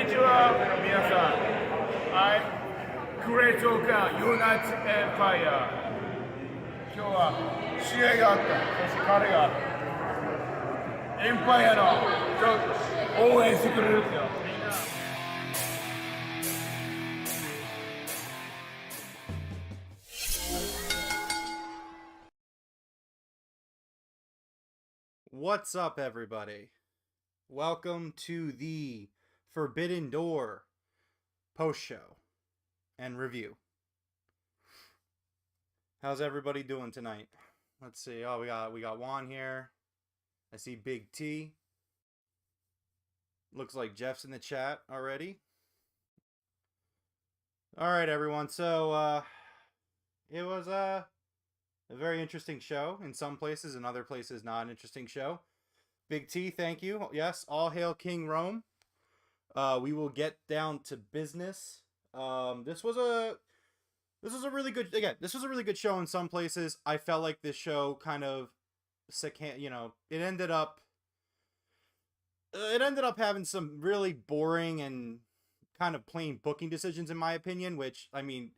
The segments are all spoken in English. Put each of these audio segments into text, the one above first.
にちは、皆さん。I'm Great Oka United Empire。今日は試合があった。そして彼がエンパイアの応援してくれるんだよ。What's up, everybody? Welcome to the Forbidden Door post-show and review. How's everybody doing tonight? Let's see. Oh, we got Juan here. I see Big T. Looks like Jeff's in the chat already. All right, everyone. So it was a very interesting show in some places, in other places not an interesting show. Big T, thank you. Yes, all hail King Rome. We will get down to business. This was a really good, again, this was a really good show in some places. I felt like this show kind of, it ended up having some really boring and kind of plain booking decisions, in my opinion, which, I mean,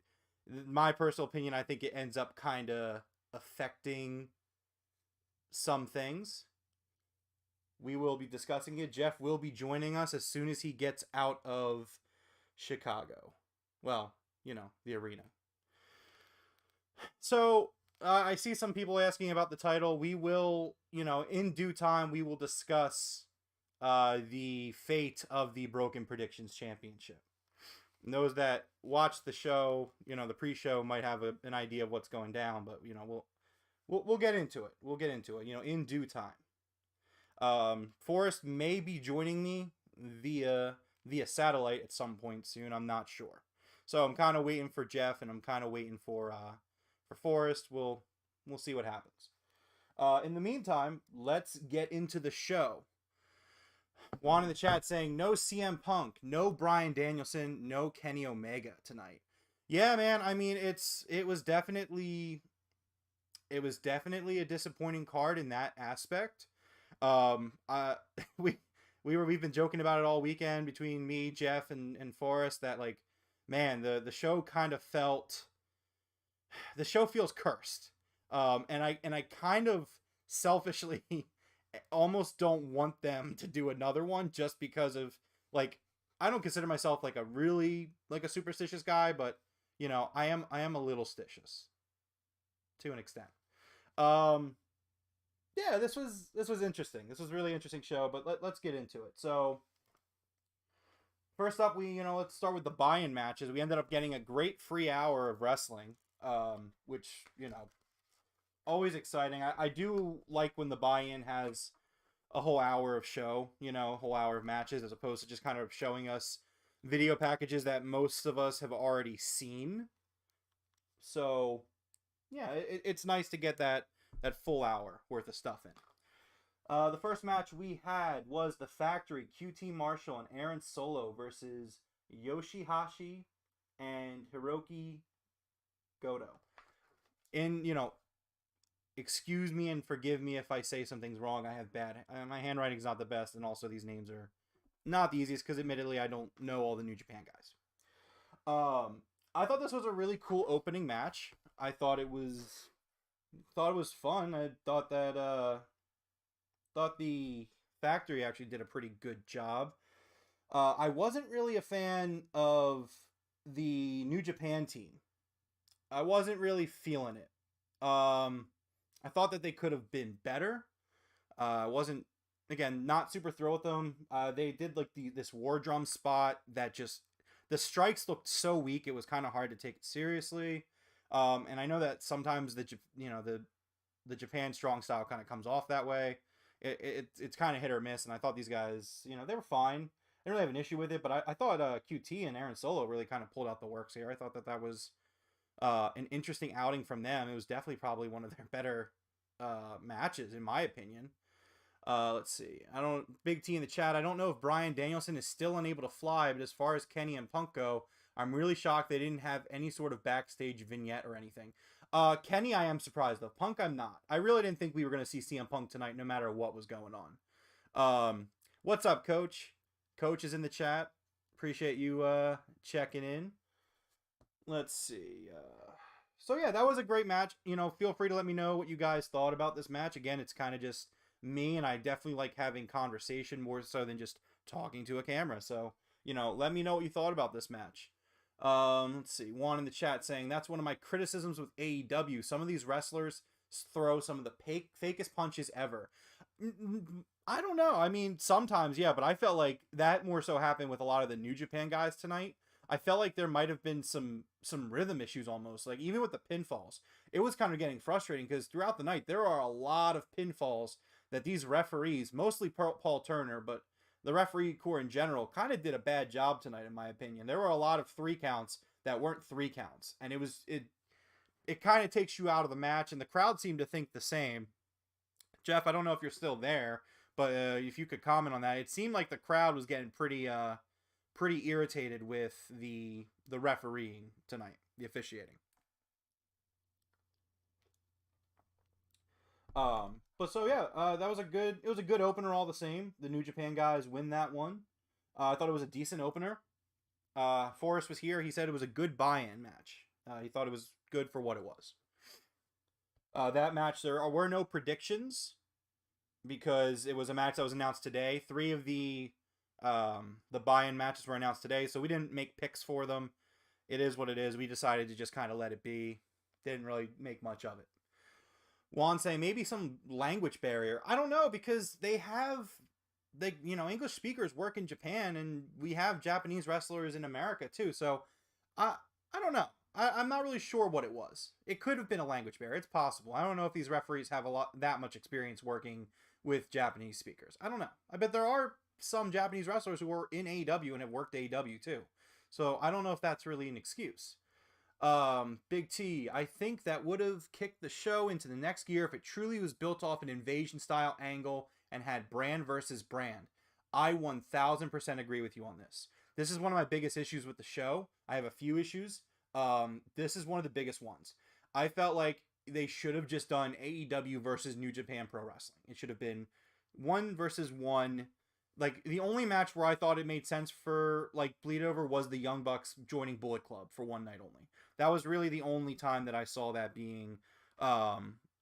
my personal opinion, I think it ends up kind of affecting some things. We will be discussing it. Jeff will be joining us as soon as he gets out of Chicago. Well, the arena. So, I see some people asking about the title. We will, in due time, we will discuss the fate of the Broken Predictions Championship. And those that watch the show, the pre-show might have an idea of what's going down, but, we'll get into it. We'll get into it, in due time. Forrest may be joining me via satellite at some point soon. I'm not sure. So I'm kind of waiting for Jeff, and I'm kind of waiting for Forrest. We'll see what happens. In the meantime, let's get into the show. Juan in the chat saying no CM Punk, no Bryan Danielson, no Kenny Omega tonight. Yeah, man. I mean, it was definitely a disappointing card in that aspect. We've been joking about it all weekend between me, Jeff, and Forrest that, like, man, the show kind of the show feels cursed. And I kind of selfishly almost don't want them to do another one just because of, like, I don't consider myself like a superstitious guy, but I am a little stitious to an extent. Yeah, this was interesting. This was a really interesting show, but let's get into it. So, first up, let's start with the buy-in matches. We ended up getting a great free hour of wrestling, which, always exciting. I do like when the buy-in has a whole hour of show, a whole hour of matches, as opposed to just kind of showing us video packages that most of us have already seen. So, yeah, it's nice to get that full hour worth of stuff in. The first match we had was the Factory, QT Marshall and Aaron Solo versus Yoshihashi and Hiroki Goto. Excuse me and forgive me if I say something's wrong. I have my handwriting's not the best, and also these names are not the easiest because admittedly I don't know all the New Japan guys. I thought this was a really cool opening match. I thought it was fun. I thought that the Factory actually did a pretty good job. I wasn't really a fan of the New Japan team. I wasn't really feeling it. I thought that they could have been better. Wasn't, again, not super thrilled with them. They did like this war drum spot that just, the strikes looked so weak it was kind of hard to take it seriously. And I know that sometimes the Japan strong style kind of comes off that way. It's kind of hit or miss, and I thought these guys, they were fine. I didn't really have an issue with it, but I thought QT and Aaron Solo really kind of pulled out the works here. I thought that was an interesting outing from them. It was definitely probably one of their better matches, in my opinion. Let's see. Big T in the chat, I don't know if Bryan Danielson is still unable to fly, but as far as Kenny and Punk go, I'm really shocked they didn't have any sort of backstage vignette or anything. Kenny, I am surprised of. Punk, I'm not. I really didn't think we were going to see CM Punk tonight, no matter what was going on. What's up, Coach? Coach is in the chat. Appreciate you checking in. Let's see. So yeah, that was a great match. You know, feel free to let me know what you guys thought about this match. Again, it's kind of just me, and I definitely like having conversation more so than just talking to a camera. So, you know, let me know what you thought about this match. Let's see. Juan in the chat saying, that's one of my criticisms with AEW. Some of these wrestlers throw some of the fakest punches ever. I don't know. I mean, sometimes, yeah, but I felt like that more so happened with a lot of the New Japan guys tonight. I felt like there might have been some rhythm issues almost. Like, even with the pinfalls, it was kind of getting frustrating because throughout the night, there are a lot of pinfalls that these referees, mostly Paul Turner, but the referee corps in general, kind of did a bad job tonight, in my opinion. There were a lot of 3 counts that weren't 3 counts, and it kind of takes you out of the match, and the crowd seemed to think the same. Jeff, I don't know if you're still there, but if you could comment on that. It seemed like the crowd was getting pretty irritated with the refereeing tonight, the officiating. But so yeah, that was it was a good opener all the same. The New Japan guys win that one. I thought it was a decent opener. Forrest was here. He said it was a good buy-in match. He thought it was good for what it was. That match, there were no predictions because it was a match that was announced today. 3 of the buy-in matches were announced today, so we didn't make picks for them. It is what it is. We decided to just kind of let it be. Didn't really make much of it. Juan saying maybe some language barrier. I don't know, because English speakers work in Japan, and we have Japanese wrestlers in America too. So I don't know. I'm not really sure what it was. It could have been a language barrier. It's possible. I don't know if these referees have that much experience working with Japanese speakers. I don't know. I bet there are some Japanese wrestlers who are in AEW and have worked AEW too. So I don't know if that's really an excuse. Big T, I think that would have kicked the show into the next gear if it truly was built off an invasion style angle and had brand versus brand. I 1000% agree with you on this. This is one of my biggest issues with the show. I have a few issues. This is one of the biggest ones. I felt like they should have just done AEW versus New Japan Pro Wrestling. It should have been 1 versus 1. Like, the only match where I thought it made sense for, like, bleed over was the Young Bucks joining Bullet Club for one night only. That was really the only time that I saw that being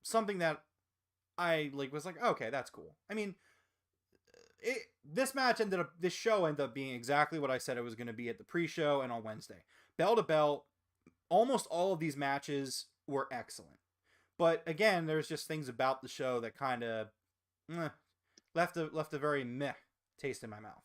something that I was like, okay, that's cool. I mean, this show ended up being exactly what I said it was going to be at the pre-show and on Wednesday. Bell to bell, almost all of these matches were excellent. But again, there's just things about the show that kind of left a very meh taste in my mouth.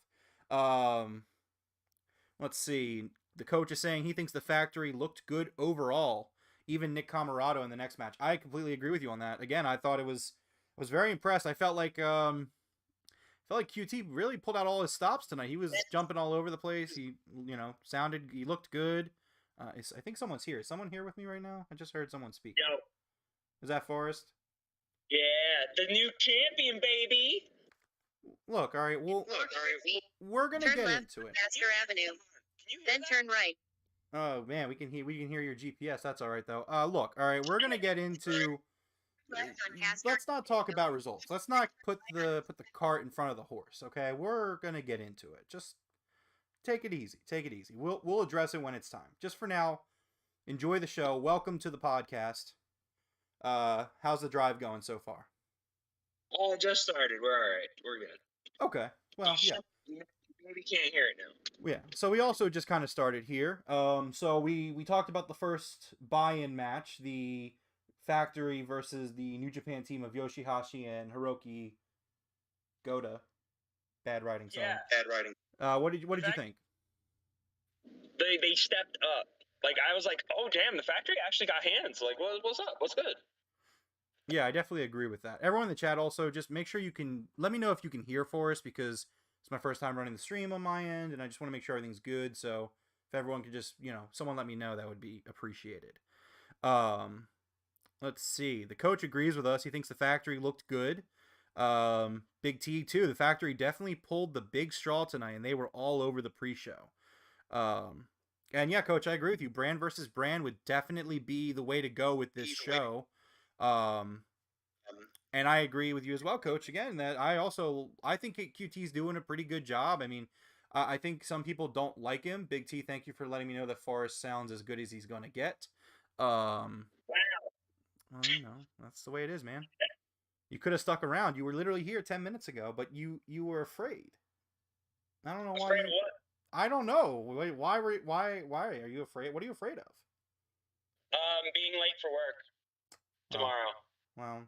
Let's see. The coach is saying he thinks the Factory looked good overall. Even Nick Camarado in the next match. I completely agree with you on that. Again, I thought I was very impressed. I felt like QT really pulled out all his stops tonight. He was jumping all over the place. He looked good. I think someone's here. Is someone here with me right now? I just heard someone speak. Yo. Is that Forrest? Yeah, the new champion, baby. Look, all right. We're gonna get into it. Master Avenue. Then turn right. Oh man, we can hear your GPS. That's all right though. Look, all right. We're gonna get into. Let's not talk about results. Let's not put the cart in front of the horse. Okay, we're gonna get into it. Just take it easy. Take it easy. We'll address it when it's time. Just for now, enjoy the show. Welcome to the podcast. How's the drive going so far? Oh, just started. We're all right. We're good. Okay. Well, yeah. Maybe can't hear it now. Yeah. So we also just kind of started here. So we talked about the first buy-in match, the Factory versus the New Japan team of Yoshihashi and Hiroki Goda. Bad writing. Sorry. Yeah. Bad writing. What did you think? They stepped up. Like, I was like, oh damn, the Factory actually got hands. Like, what's up? What's good? Yeah, I definitely agree with that. Everyone in the chat also, just make sure let me know if you can hear for us, because it's my first time running the stream on my end, and I just want to make sure everything's good. So if everyone could just, someone let me know, that would be appreciated. Let's see. The coach agrees with us. He thinks the Factory looked good. Big T too. The Factory definitely pulled the big straw tonight, and they were all over the pre-show. And yeah, Coach, I agree with you. Brand versus brand would definitely be the way to go with this show. And I agree with you as well, Coach. Again, that I think QT's doing a pretty good job. I mean, I think some people don't like him. Big T, thank you for letting me know that Forrest sounds as good as he's going to get. Well, that's the way it is, man. You could have stuck around. You were literally here 10 minutes ago, but you were afraid. I don't know why. Afraid of what? I don't know. Wait, why are you afraid? What are you afraid of? Being late for work tomorrow. Well,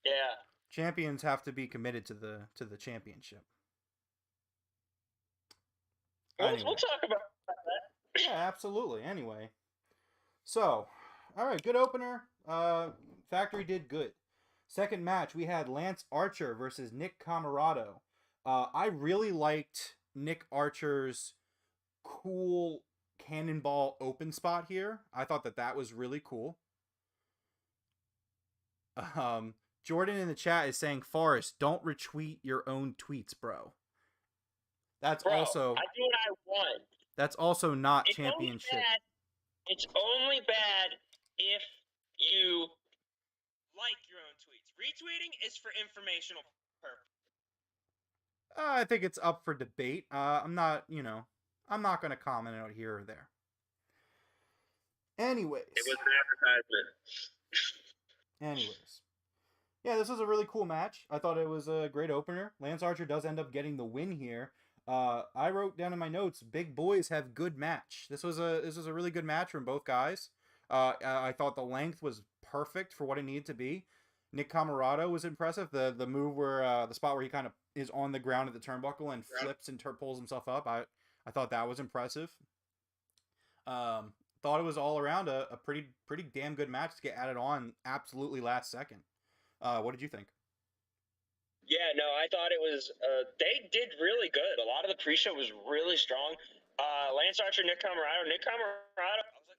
yeah. Champions have to be committed to the championship. We'll talk about that. Yeah, absolutely. Anyway, so all right, good opener. Factory did good. Second match, we had Lance Archer versus Nick Camarado. I really liked Nick Archer's cool cannonball open spot here. I thought that was really cool. Jordan in the chat is saying, Forrest, don't retweet your own tweets, bro. That's bro, also... I do what I want. That's also not championship. It's only bad if you like your own tweets. Retweeting is for informational purposes. I think it's up for debate. I'm not going to comment out here or there. Anyways. It was an advertisement. Yeah, this was a really cool match. I thought it was a great opener. Lance Archer does end up getting the win here. I wrote down in my notes, big boys have good match. This was a really good match from both guys. I thought the length was perfect for what it needed to be. Nick Camarado was impressive. The move where the spot where he kind of is on the ground at the turnbuckle and flips and pulls himself up. I thought that was impressive. Thought it was all around a pretty damn good match to get added on absolutely last second. What did you think? Yeah, no, I thought it was, they did really good. A lot of the pre-show was really strong. Lance Archer, Nick Camarado, I was like,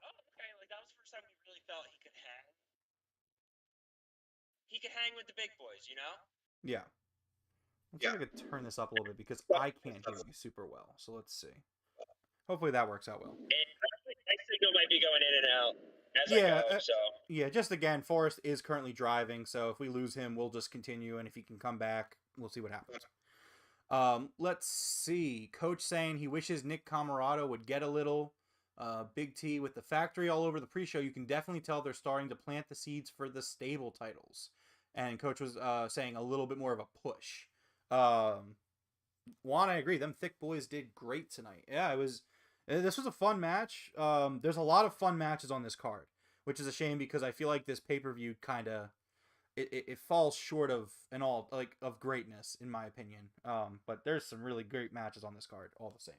oh, okay, like that was the first time we really felt he could hang. He could hang with the big boys, you know? Yeah. Let's see if I could turn this up a little bit because I can't hear you super well. So let's see. Hopefully that works out well. My signal might be going in and out as I go, so. Yeah, just again, Forrest is currently driving, so if we lose him, we'll just continue, and if he can come back, we'll see what happens. Let's see. Coach saying he wishes Nick Camarado would get a little. Big T with the factory all over the pre-show. You can definitely tell they're starting to plant the seeds for the stable titles. And Coach was saying a little bit more of a push. Juan, I agree. Them thick boys did great tonight. Yeah, this was a fun match. There's a lot of fun matches on this card, which is a shame because I feel like this pay-per-view kind of it falls short of of greatness in my opinion. But there's some really great matches on this card all the same.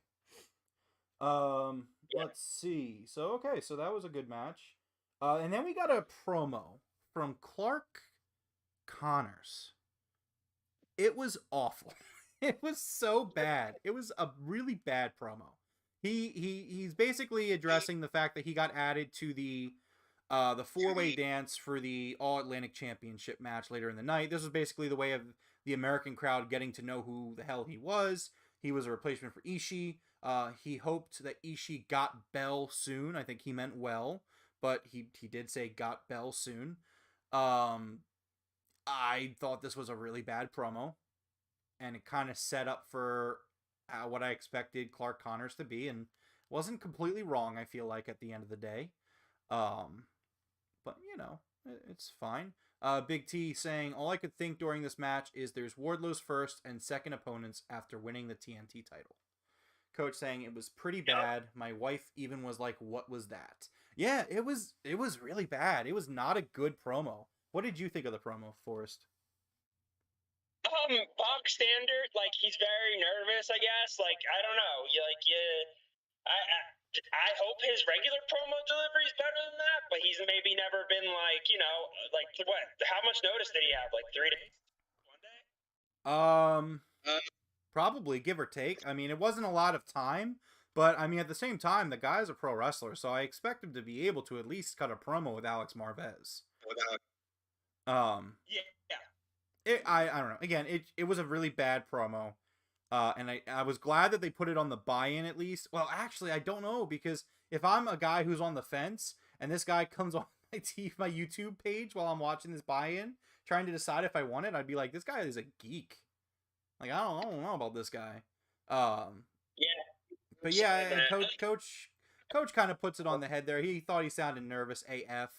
Let's see. So that was a good match. And then we got a promo from Clark Connors. It was awful. It was so bad. It was a really bad promo. He's basically addressing the fact that he got added to the four-way dance for the All Atlantic Championship match later in the night. This was basically the way of the American crowd getting to know who the hell he was. He was a replacement for Ishii. He hoped that Ishii got Bell soon. I think he meant well, but he did say got Bell soon. I thought this was a really bad promo, and it kind of set up for what I expected Clark Connors to be, and wasn't completely wrong, I feel like, at the end of the day. But, it's fine. Big T saying, all I could think during this match is there's Wardlow's first and second opponents after winning the TNT title. Coach saying it was pretty bad. My wife even was like, what was that? Yeah, it was really bad. It was not a good promo. What did you think of the promo, Forrest? Box standard, like, he's very nervous, I guess. Like, I don't know. I hope his regular promo delivery is better than that, but he's maybe never been what? How much notice did he have? Like 3 days? 1 day? Probably, give or take. I mean, it wasn't a lot of time, but I mean, at the same time, the guy's a pro wrestler, so I expect him to be able to at least cut a promo with Alex Marvez. I don't know. Again, it was a really bad promo. And I was glad that they put it on the buy-in at least. Well, actually, I don't know, because if I'm a guy who's on the fence and this guy comes on my YouTube page while I'm watching this buy-in, trying to decide if I want it, I'd be like, this guy is a geek. Like, I don't know about this guy. Yeah. But yeah, and coach kind of puts it on the head there. He thought he sounded nervous AF.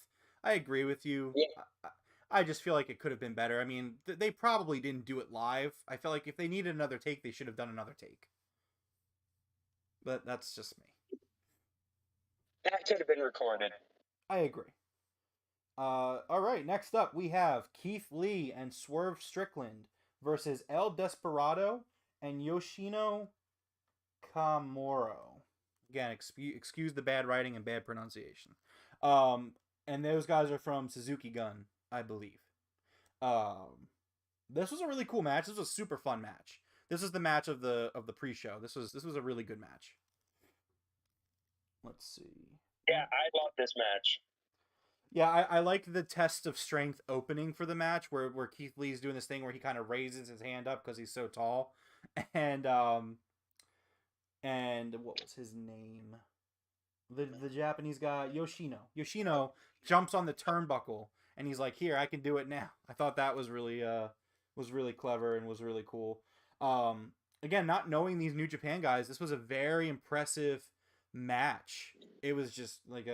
I agree with you. Yeah. I just feel like it could have been better. I mean, they probably didn't do it live. I felt like if they needed another take, they should have done another take. But that's just me. That could have been recorded. I agree. All right, next up we have Keith Lee and Swerve Strickland versus El Desperado and Yoshino Kamoro. Again, excuse the bad writing and bad pronunciation. And those guys are from Suzuki Gun, I believe. This was a really cool match. This was a super fun match. This is the match of the pre-show. This was a really good match. Let's see. Yeah, I love this match. Yeah, I like the test of strength opening for the match where Keith Lee's doing this thing where he kind of raises his hand up because he's so tall. And what was his name? The Japanese guy, Yoshino. Yoshino jumps on the turnbuckle and he's like, "Here, I can do it now." I thought that was really clever and was really cool. Again, not knowing these New Japan guys, this was a very impressive match. It was just like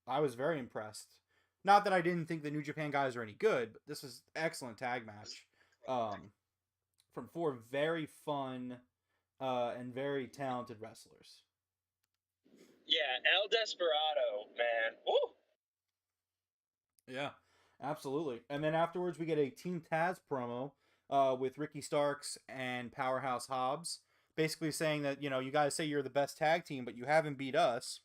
I was very impressed. Not that I didn't think the New Japan guys are any good, but this was an excellent tag match. From 4 very fun and very talented wrestlers. Yeah, El Desperado, man. Woo! Yeah, absolutely. And then afterwards we get a Team Taz promo with Ricky Starks and Powerhouse Hobbs, basically saying that, you guys say you're the best tag team, but you haven't beat us.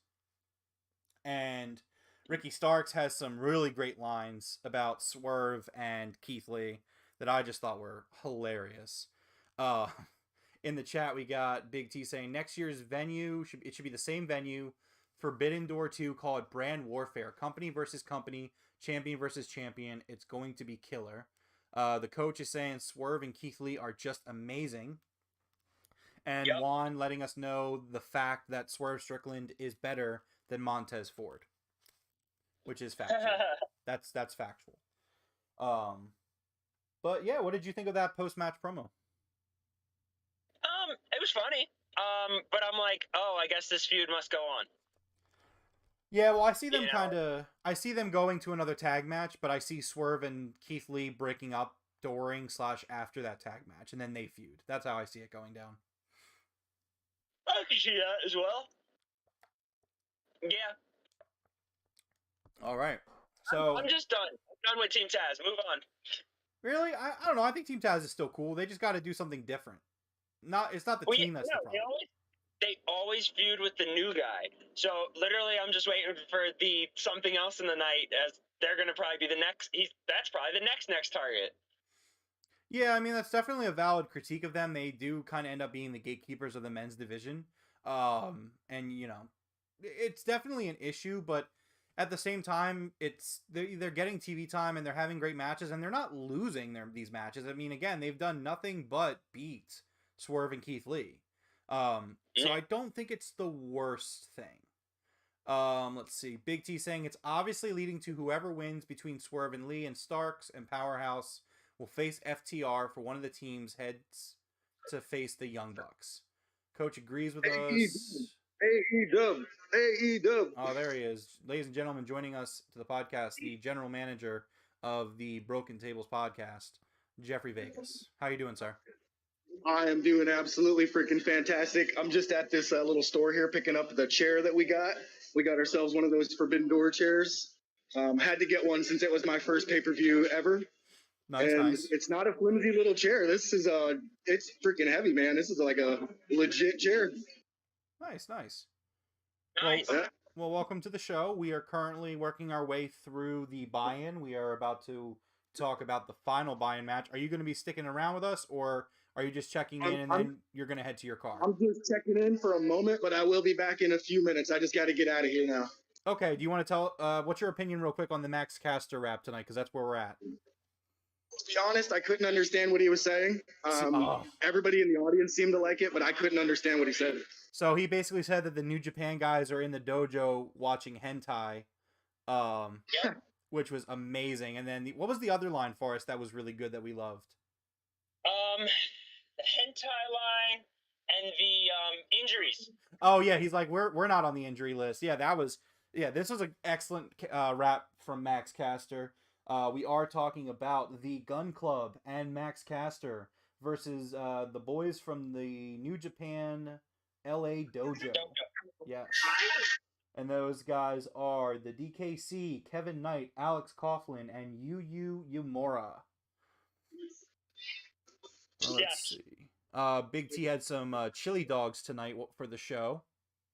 And Ricky Starks has some really great lines about Swerve and Keith Lee that I just thought were hilarious. In the chat, we got Big T saying next year's venue should be the same venue, Forbidden Door 2, call it Brand Warfare, company versus company, champion versus champion. It's going to be killer. The coach is saying Swerve and Keith Lee are just amazing. And Yep. Juan letting us know the fact that Swerve Strickland is better than Montez Ford, which is factual. That's factual. But yeah, what did you think of that post-match promo? It was funny. But I'm like, oh, I guess this feud must go on. Yeah, well, I see them I see them going to another tag match, but I see Swerve and Keith Lee breaking up during / after that tag match, and then they feud. That's how I see it going down. I can see that as well. Yeah. All right. So I'm just done. I'm done with Team Taz. Move on. Really? I don't know. I think Team Taz is still cool. They just got to do something different. It's not the team that's the problem. They always feud with the new guy. So literally, I'm just waiting for the something else in the night, as they're gonna probably be the next. That's probably the next target. Yeah, I mean that's definitely a valid critique of them. They do kind of end up being the gatekeepers of the men's division, and it's definitely an issue. But at the same time, they're getting TV time and they're having great matches and they're not losing these matches. I mean, again, they've done nothing but beat Swerve and Keith Lee. So I don't think it's the worst thing. Let's see. Big T saying it's obviously leading to whoever wins between Swerve and Lee, and Starks and Powerhouse will face FTR for one of the teams heads to face the Young Bucks. Coach agrees with us. AEW. Oh, there he is. Ladies and gentlemen, joining us to the podcast, the general manager of the Broken Tables podcast, Jeffrey Vegas. How you doing, sir? I am doing absolutely freaking fantastic. I'm just at this little store here picking up the chair that we got. We got ourselves one of those Forbidden Door chairs. Had to get one since it was my first pay-per-view ever. Nice. It's not a flimsy little chair. This is it's freaking heavy, man. This is like a legit chair. Nice. Nice. Well, welcome to the show. We are currently working our way through the buy-in. We are about to talk about the final buy-in match. Are you going to be sticking around with us, or are you just checking in and then you're going to head to your car? I'm just checking in for a moment, but I will be back in a few minutes. I just got to get out of here now. Okay. Do you want to tell what's your opinion real quick on the Max Caster rap tonight? Because that's where we're at. To be honest, I couldn't understand what he was saying. Everybody in the audience seemed to like it, but I couldn't understand what he said. So he basically said that the New Japan guys are in the dojo watching hentai, which was amazing. And then what was the other line for us that was really good that we loved? The hentai line and the injuries. Oh yeah, he's like, we're not on the injury list. Yeah, this was an excellent rap from Max Caster. We are talking about the Gun Club and Max Caster versus the boys from the New Japan LA Dojo. Yes. And those guys are the DKC, Kevin Knight, Alex Coughlin, and Yu Yumura. Let's see. Big T had some chili dogs tonight for the show.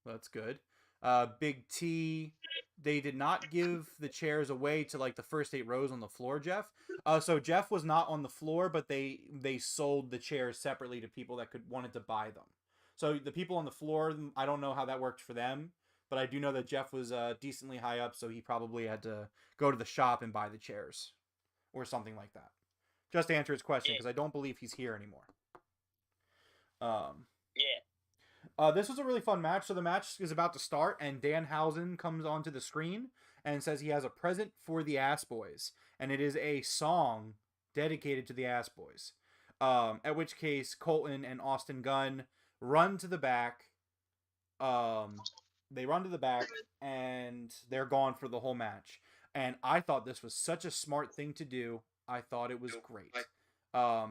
That's good. Big T, they did not give the chairs away to like the first 8 rows on the floor, Jeff. So Jeff was not on the floor, but they sold the chairs separately to people that wanted to buy them. So the people on the floor, I don't know how that worked for them, but I do know that Jeff was decently high up, so he probably had to go to the shop and buy the chairs or something like that. Just to answer his question, because I don't believe he's here anymore. This was a really fun match. So the match is about to start, and Danhausen comes onto the screen and says he has a present for the Ass Boys, and it is a song dedicated to the Ass Boys. At which case, Colton and Austin Gunn run to the back. They run to the back, and they're gone for the whole match. And I thought this was such a smart thing to do. I thought it was great.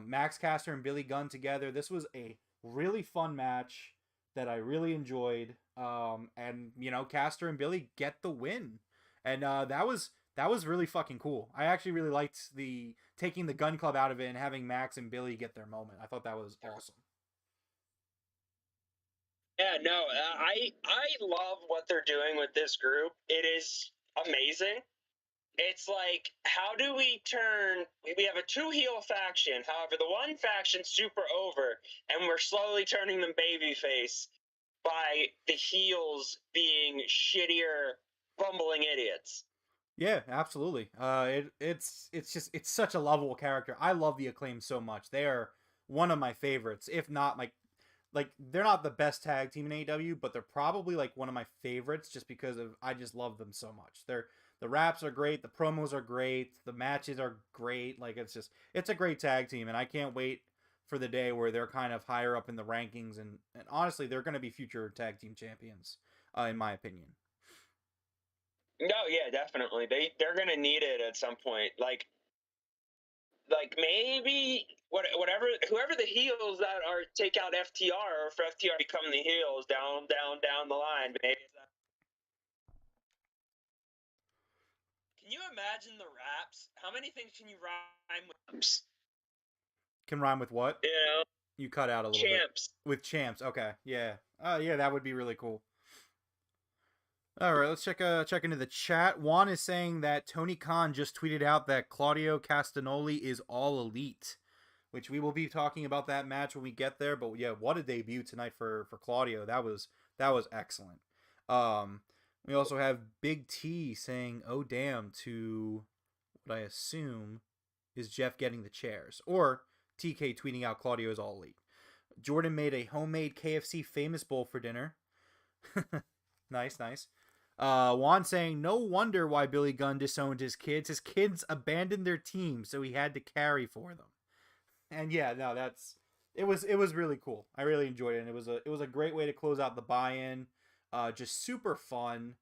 Max Caster and Billy Gunn together. This was a really fun match that I really enjoyed. And you know, Caster and Billy get the win. And that was really fucking cool. I actually really liked the taking the Gun Club out of it and having Max and Billy get their moment. I thought that was awesome. Yeah, no, I love what they're doing with this group. It is amazing. It's like, how do we turn... We have a 2-heel faction. However, the one faction's super over, and we're slowly turning them babyface by the heels being shittier, bumbling idiots. Yeah, absolutely. It's such a lovable character. I love the Acclaim so much. They are one of my favorites, if not like they're not the best tag team in AEW, but they're probably like one of my favorites just because I just love them so much. The raps are great, the promos are great, the matches are great. Like it's a great tag team, and I can't wait for the day where they're kind of higher up in the rankings, and honestly, they're going to be future tag team champions, in my opinion. No, yeah, definitely. They're going to need it at some point. Like maybe whoever the heels that are take out FTR, or for FTR become the heels down the line. Maybe can you imagine the raps? How many things can you rhyme with raps? Can rhyme with what? You know, you cut out a little champs. Bit. With champs. Okay, yeah. Yeah, that would be really cool. All right, let's check into the chat. Juan is saying that Tony Khan just tweeted out that Claudio Castagnoli is all elite, which we will be talking about that match when we get there. But yeah, what a debut tonight for Claudio. That was excellent. We also have Big T saying, "Oh damn," to what I assume is Jeff getting the chairs, or TK tweeting out Claudio is all elite. Jordan made a homemade KFC famous bowl for dinner. Nice. Juan saying, no wonder why Billy Gunn disowned his kids. His kids abandoned their team, so he had to carry for them. And yeah, no, it was really cool. I really enjoyed it, and it was a great way to close out the buy-in. Just super fun.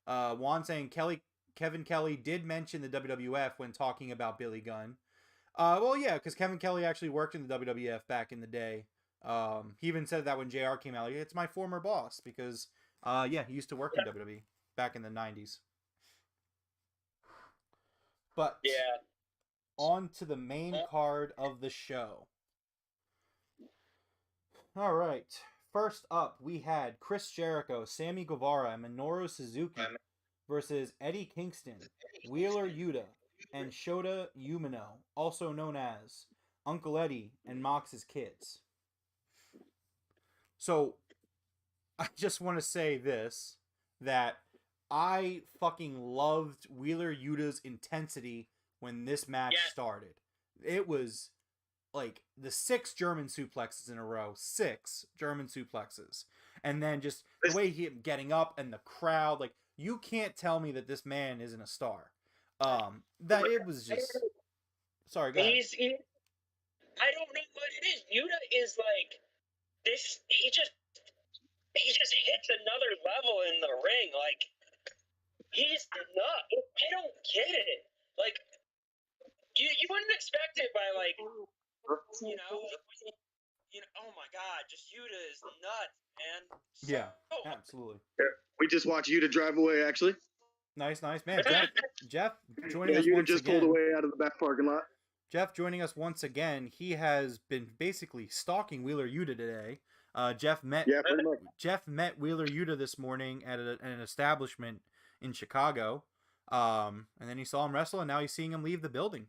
Juan saying Kevin Kelly did mention the WWF when talking about Billy Gunn. Well, yeah, because Kevin Kelly actually worked in the WWF back in the day. He even said that when JR came out, like, it's my former boss, because yeah, he used to work in WWE back in the 90s. But yeah, on to the main card of the show. All right. First up, we had Chris Jericho, Sammy Guevara, and Minoru Suzuki versus Eddie Kingston, Wheeler Yuta, and Shota Umino, also known as Uncle Eddie and Mox's kids. So, I just want to say this, that I fucking loved Wheeler Yuta's intensity when this match started. It was like the 6 German suplexes in a row. 6 German suplexes. And then just the way he getting up and the crowd, like, you can't tell me that this man isn't a star. That it was just... Sorry, go ahead. I don't know what it is. Yuta is like... he just hits another level in the ring. Like, he's not. I don't get it. Like, you wouldn't expect it by, like, you know, oh my God, just Yuta is nuts, man. Yeah, absolutely. We just watched you to drive away, actually. Nice, man. Jeff joining Yeah, us you once just again. pulled away out of the back parking lot. Jeff joining us once again. He has been basically stalking Wheeler Yuta today. Jeff met Wheeler Yuta this morning at an establishment in Chicago, and then he saw him wrestle, and now he's seeing him leave the building.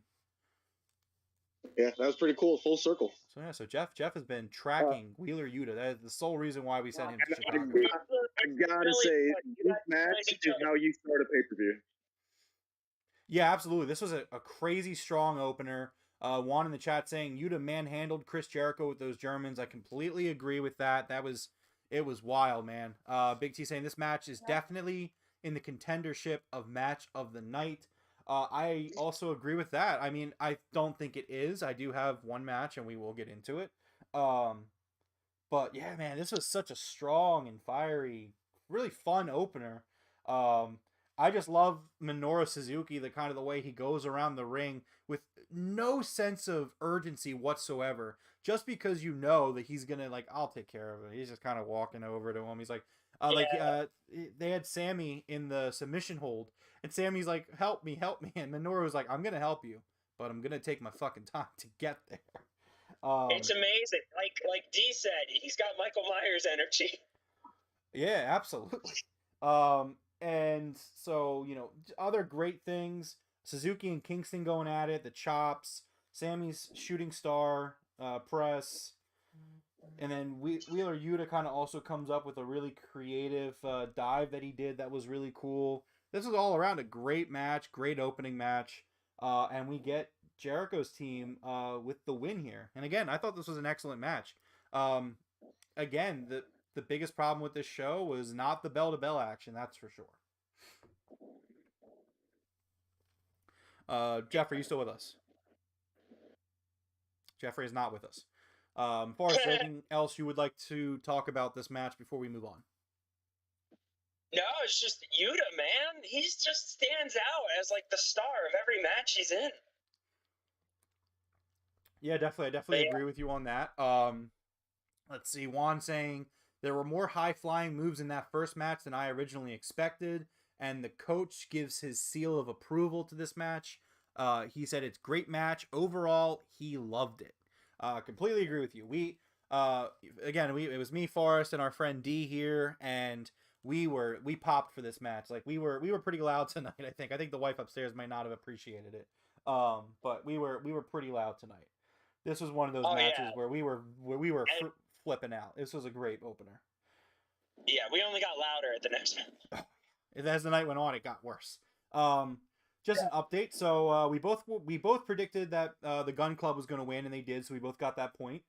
Yeah, that was pretty cool. Full circle. So Jeff has been tracking Wheeler Yuta. That is the sole reason why we sent him to Chicago. I gotta say, this match is how you start a pay-per-view. Yeah, absolutely. This was a crazy strong opener. Juan in the chat saying Yuta manhandled Chris Jericho with those Germans. I completely agree with that. It was wild, man. Big T saying this match is definitely in the contendership of match of the night. I also agree with that. I mean, I don't think it is. I do have one match, and we will get into it. But yeah, man, this was such a strong and fiery, really fun opener. I just love Minoru Suzuki, the kind of the way he goes around the ring with no sense of urgency whatsoever. Just because you know that he's gonna, like, I'll take care of it. He's just kind of walking over to him. He's like, they had Sammy in the submission hold, and Sammy's like, help me, and Minoru was like, I'm gonna help you, but I'm gonna take my fucking time to get there. It's amazing. Like D said, he's got Michael Myers energy. Yeah, absolutely. And so, you know, other great things, Suzuki and Kingston going at it, the chops, Sammy's shooting star press, and then Wheeler Yuta kind of also comes up with a really creative dive that he did that was really cool. This was all around a great match, great opening match, and we get Jericho's team with the win here. And again, I thought this was an excellent match. Again, the biggest problem with this show was not the bell-to-bell action, that's for sure. Jeff, are you still with us? Jeffrey is not with us. Forrest, is there anything else you would like to talk about this match before we move on? No, it's just Yuta, man. He just stands out as, like, the star of every match he's in. Yeah, definitely. I definitely agree with you on that. Let's see. Juan saying there were more high-flying moves in that first match than I originally expected, and the coach gives his seal of approval to this match. He said it's a great match. Overall, he loved it. Completely agree with you. It was me, Forrest, and our friend D here, and we popped for this match. Like, we were pretty loud tonight, I think. I think the wife upstairs might not have appreciated it. But we were pretty loud tonight. This was one of those matches where we were flipping out. This was a great opener. Yeah, we only got louder at the next match. As the night went on, it got worse. Just an update. So we both predicted that the Gun Club was going to win, and they did. So we both got that point.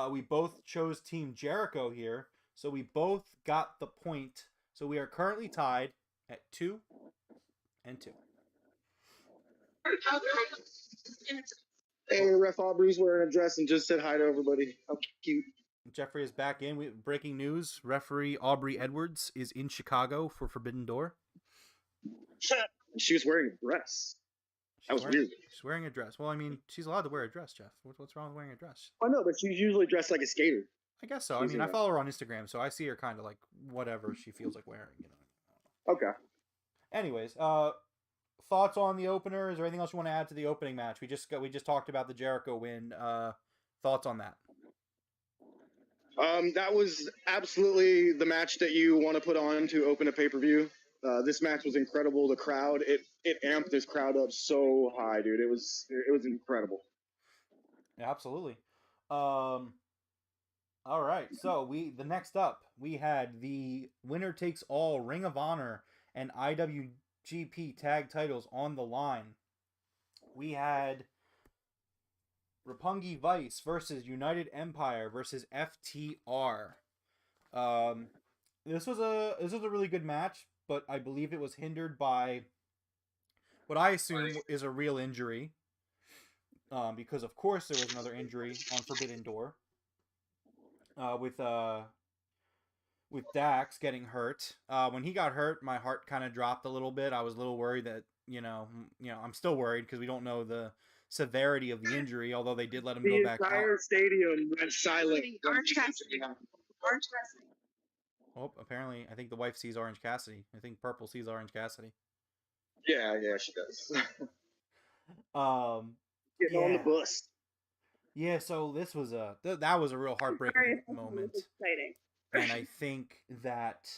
We both chose Team Jericho here, so we both got the point. So we are currently tied at 2-2. Hey, Ref Aubrey's wearing a dress and just said hi to everybody. How cute. Jeffrey is back in. Breaking news: referee Aubrey Edwards is in Chicago for Forbidden Door. She was wearing a dress. That was weird. She's wearing a dress. Well, I mean, she's allowed to wear a dress, Jeff. What's wrong with wearing a dress? I know, but she's usually dressed like a skater. I guess so. I mean, I follow her on Instagram, so I see her kind of like whatever she feels like wearing. You know. Okay. Anyways, thoughts on the opener? Is there anything else you want to add to the opening match? We just talked about the Jericho win. Thoughts on that? That was absolutely the match that you want to put on to open a pay-per-view. This match was incredible. The crowd, it amped this crowd up so high, dude. It was incredible. Yeah, absolutely. All right. So the next up, we had the winner takes all Ring of Honor and IWGP tag titles on the line. We had Roppongi Vice versus United Empire versus FTR. This was a really good match, but I believe it was hindered by what I assume is a real injury. Because of course there was another injury on Forbidden Door. with Dax getting hurt. When he got hurt, my heart kind of dropped a little bit. I was a little worried that I'm still worried because we don't know the severity of the injury. Although they did let him go back out. The entire stadium went silent. Orange Cassidy. Orange Cassidy. Oh, apparently, I think the wife sees Orange Cassidy. I think Purple sees Orange Cassidy. Yeah, she does. Getting on the bus. Yeah, so this was that was a real heartbreaking moment. Exciting. And I think that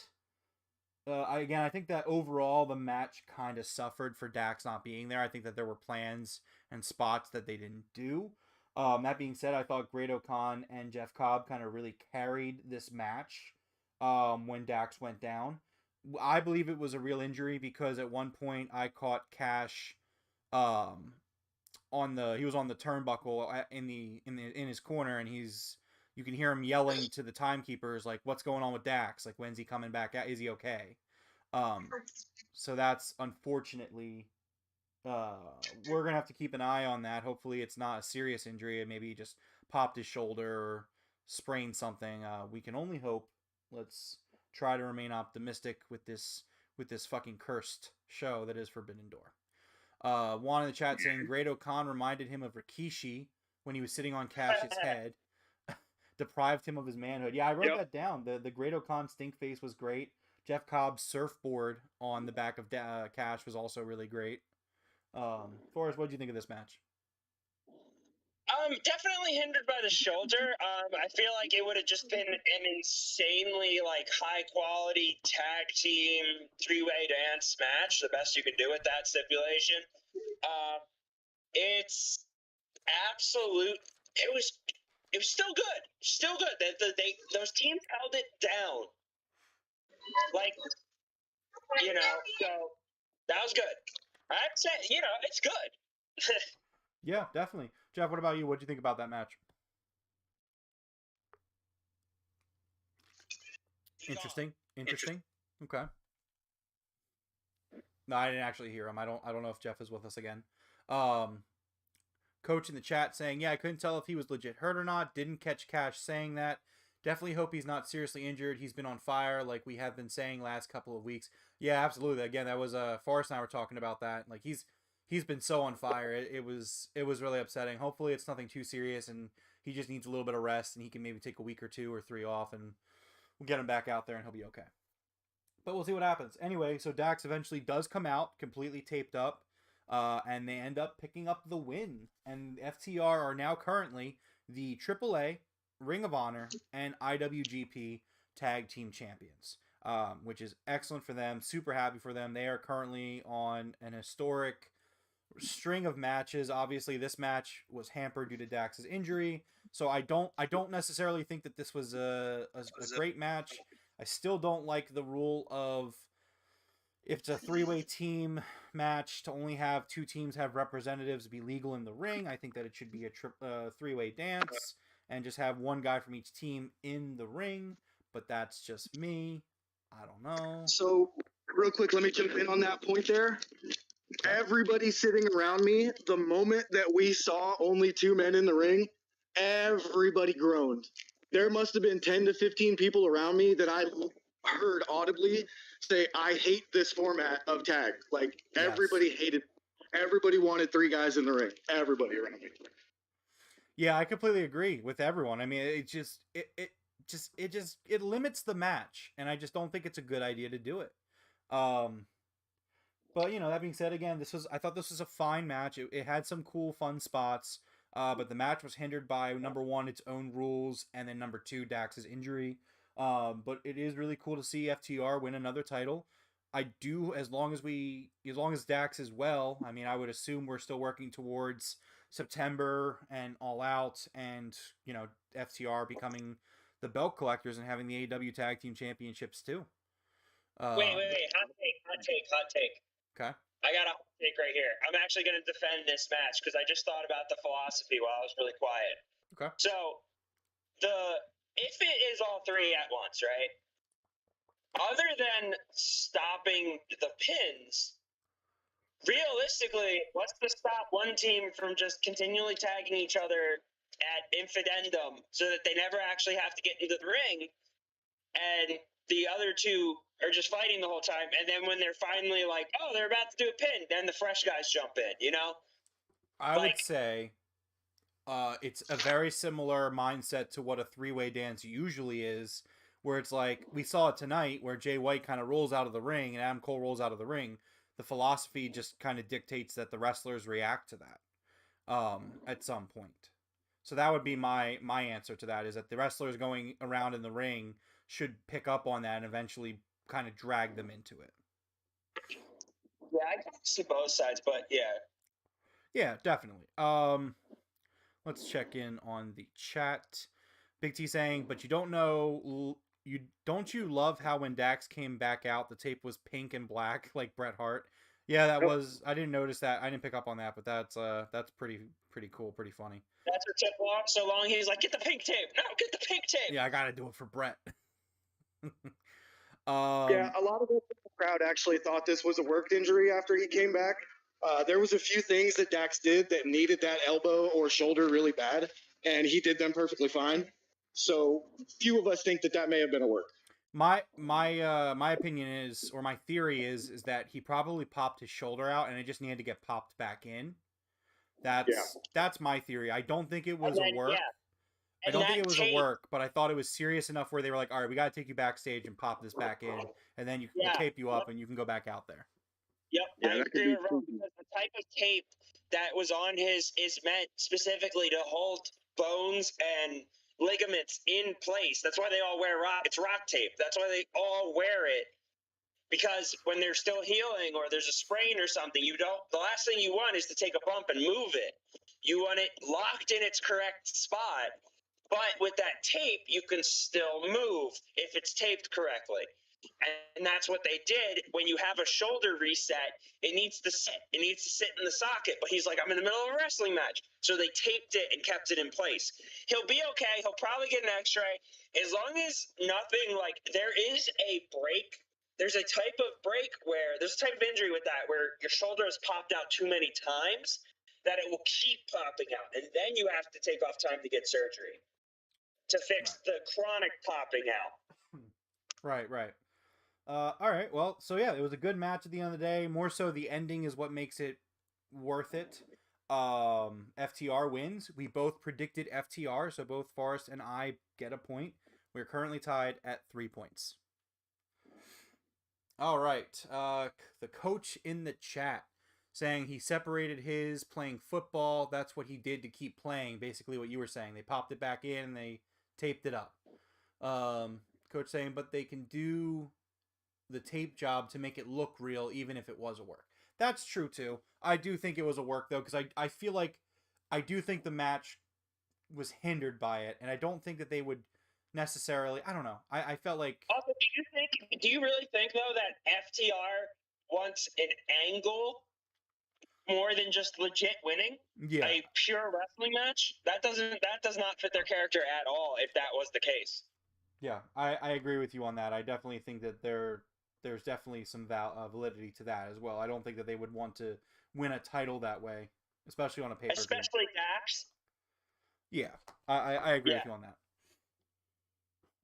I think that overall the match kind of suffered for Dax not being there. I think that there were plans and spots that they didn't do. That being said, I thought Great Khan and Jeff Cobb kind of really carried this match when Dax went down. I believe it was a real injury because at one point I caught Cash he was on the turnbuckle in his corner, and you can hear him yelling to the timekeepers like, "What's going on with Dax? Like, when's he coming back? Is he okay?" So that's unfortunately we're gonna have to keep an eye on that. Hopefully, it's not a serious injury. Maybe he just popped his shoulder or sprained something. We can only hope. Let's try to remain optimistic with this fucking cursed show that is Forbidden Door. Juan in the chat saying Great Khan reminded him of Rikishi when he was sitting on Cash's head, deprived him of his manhood. Yeah, I wrote that down. The Great Khan stink face was great. Jeff Cobb's surfboard on the back of Cash was also really great. Forrest, what did you think of this match? Definitely hindered by the shoulder. I feel like it would have just been an insanely high quality tag team 3-way dance match. The best you could do with that stipulation. It's absolute. It was still good. Still good. Those teams held it down. So that was good. I'd say, it's good. Yeah, definitely. Jeff, what about you? What did you think about that match? Interesting. Okay. No, I didn't actually hear him. I don't know if Jeff is with us again. Coach in the chat saying, yeah, I couldn't tell if he was legit hurt or not. Didn't catch Cash saying that. Definitely hope he's not seriously injured. He's been on fire, like we have been saying last couple of weeks. Yeah, absolutely. Again, that was Forrest and I were talking about that. Like he's been so on fire. It was really upsetting. Hopefully it's nothing too serious and he just needs a little bit of rest and he can maybe take a week or 2 or 3 off and we'll get him back out there and he'll be okay. But we'll see what happens. Anyway, so Dax eventually does come out completely taped up and they end up picking up the win. And FTR are now currently the AAA, Ring of Honor, and IWGP Tag Team Champions, which is excellent for them. Super happy for them. They are currently on an historic string of matches. Obviously, this match was hampered due to Dax's injury, so I don't necessarily think that this was a great match. I still don't like the rule of if it's a 3-way team match to only have 2 teams have representatives be legal in the ring. I think that it should be a 3-way dance and just have one guy from each team in the ring, but that's just me. I don't know. So, real quick, let me jump in on that point there. Everybody sitting around me, the moment that we saw only 2 men in the ring, everybody groaned. There must have been 10 to 15 people around me that I heard audibly say, I hate this format of tag. Like, everybody hated, everybody wanted 3 guys in the ring. Everybody around me. Yeah, I completely agree with everyone. I mean, it limits the match, and I just don't think it's a good idea to do it. But that being said, again, I thought this was a fine match. It had some cool, fun spots, but the match was hindered by number 1, its own rules, and then number 2, Dax's injury. But it is really cool to see FTR win another title. I do, as long as Dax is well. I mean, I would assume we're still working towards September and All Out, and FTR becoming the belt collectors and having the AEW Tag Team Championships too. Wait! Hot take. Okay. I got a hot take right here. I'm actually going to defend this match because I just thought about the philosophy while I was really quiet. Okay. So, if it is all 3 at once, right? Other than stopping the pins, realistically, what's to stop one team from just continually tagging each other at Infidendum so that they never actually have to get into the ring, and the other two are just fighting the whole time, and then when they're finally like, oh, they're about to do a pin, then the fresh guys jump in, you know? I would say it's a very similar mindset to what a three-way dance usually is, where it's like, we saw it tonight, where Jay White kind of rolls out of the ring and Adam Cole rolls out of the ring. The philosophy just kind of dictates that the wrestlers react to that at some point. So that would be my answer to that, is that the wrestlers going around in the ring should pick up on that and eventually kind of drag them into it. Yeah, I can see both sides, but yeah. Yeah, definitely. Let's check in on the chat. Big T saying, but you don't you love how when Dax came back out, the tape was pink and black like Bret Hart? Yeah, that was. I didn't notice that. I didn't pick up on that, but that's pretty cool, pretty funny. That's what took long so long. He's like, get the pink tape. No, get the pink tape. Yeah, I gotta do it for Bret. Yeah, a lot of the crowd actually thought this was a worked injury after he came back. There was a few things that Dax did that needed that elbow or shoulder really bad, and he did them perfectly fine. So few of us think that may have been a work. My opinion is, or my theory is that he probably popped his shoulder out and it just needed to get popped back in. That's my theory. I don't think it was a work. Yeah. I don't think it was a work, but I thought it was serious enough where they were like, all right, we got to take you backstage and pop this back in, and then we'll tape you up and you can go back out there. Yep, I agree with Ron, because the type of tape that was on his is meant specifically to hold bones and ligaments in place. That's why they all wear rock. It's rock tape. That's why they all wear it. Because when they're still healing or there's a sprain or something, the last thing you want is to take a bump and move it. You want it locked in its correct spot. But with that tape, you can still move if it's taped correctly. And that's what they did. When you have a shoulder reset, it needs to sit. It needs to sit in the socket. But he's like, I'm in the middle of a wrestling match. So they taped it and kept it in place. He'll be okay. He'll probably get an x-ray. As long as nothing, like, there is a break. There's a type of break where, there's a type of injury with that where your shoulder has popped out too many times that it will keep popping out. And then you have to take off time to get surgery to fix the chronic popping out. Right. All right. Well, so yeah, it was a good match at the end of the day. More so, the ending is what makes it worth it. FTR wins. We both predicted FTR, so both Forrest and I get a point. We're currently tied at 3 points. All right. The coach in the chat saying he separated his playing football. That's what he did to keep playing. Basically, what you were saying. They popped it back in and they taped it up. Coach saying, but they can do the tape job to make it look real, even if it was a work. That's true too. I do think it was a work though, because I feel like I do think the match was hindered by it, and I don't think that they would necessarily. I don't know. I felt like. Also, do you really think though that FTR wants an angle more than just legit winning? Yeah. A pure wrestling match? That does not fit their character at all. If that was the case. Yeah, I agree with you on that. I definitely think that there's definitely some validity to that as well. I don't think that they would want to win a title that way, especially on a pay-per-view. Especially Dax. Yeah, I agree with you on that.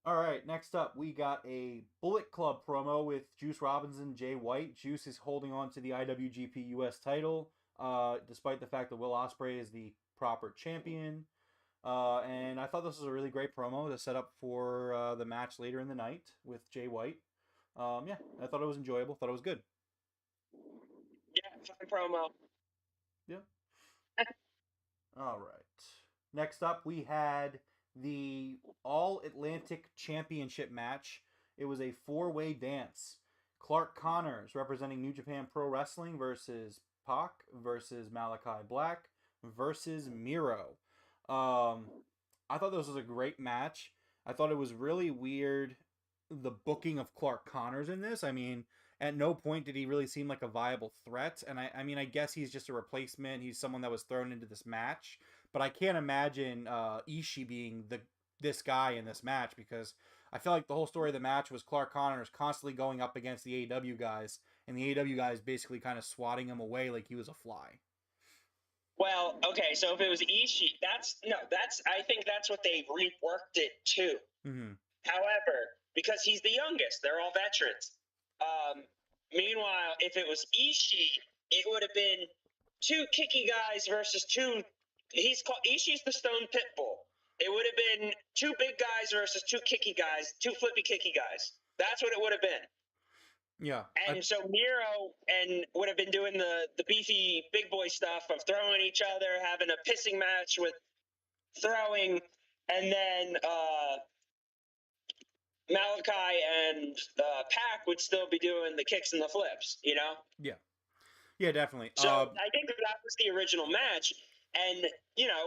All right, next up, we got a Bullet Club promo with Juice Robinson and Jay White. Juice is holding on to the IWGP US title, despite the fact that Will Ospreay is the proper champion. And I thought this was a really great promo to set up for the match later in the night with Jay White. Yeah, I thought it was enjoyable. Thought it was good. Yeah, fun promo. Yeah. All right. Next up, we had the All-Atlantic Championship match. It was a four-way dance. Clark Connors representing New Japan Pro Wrestling versus Pac versus Malachi Black versus Miro. I thought this was a great match. I thought it was really weird, the booking of Clark Connors in this. I mean, at no point did he really seem like a viable threat. And I mean, I guess he's just a replacement. He's someone that was thrown into this match. But I can't imagine Ishii being this guy in this match, because I feel like the whole story of the match was Clark Connors constantly going up against the AEW guys, and the AEW guys basically kind of swatting him away like he was a fly. Well, okay, so if it was Ishii, I think that's what they reworked it to. Mm-hmm. However, because he's the youngest, they're all veterans. Meanwhile, if it was Ishii, it would have been two kicky guys versus two. Ishii's the Stone Pitbull. It would have been two big guys versus two kicky guys, two flippy kicky guys. That's what it would have been. Yeah. And so Miro would have been doing the beefy big boy stuff of throwing each other, having a pissing match with throwing, and then Malachi and Pac would still be doing the kicks and the flips, you know? Yeah, definitely. So I think that was the original match. And,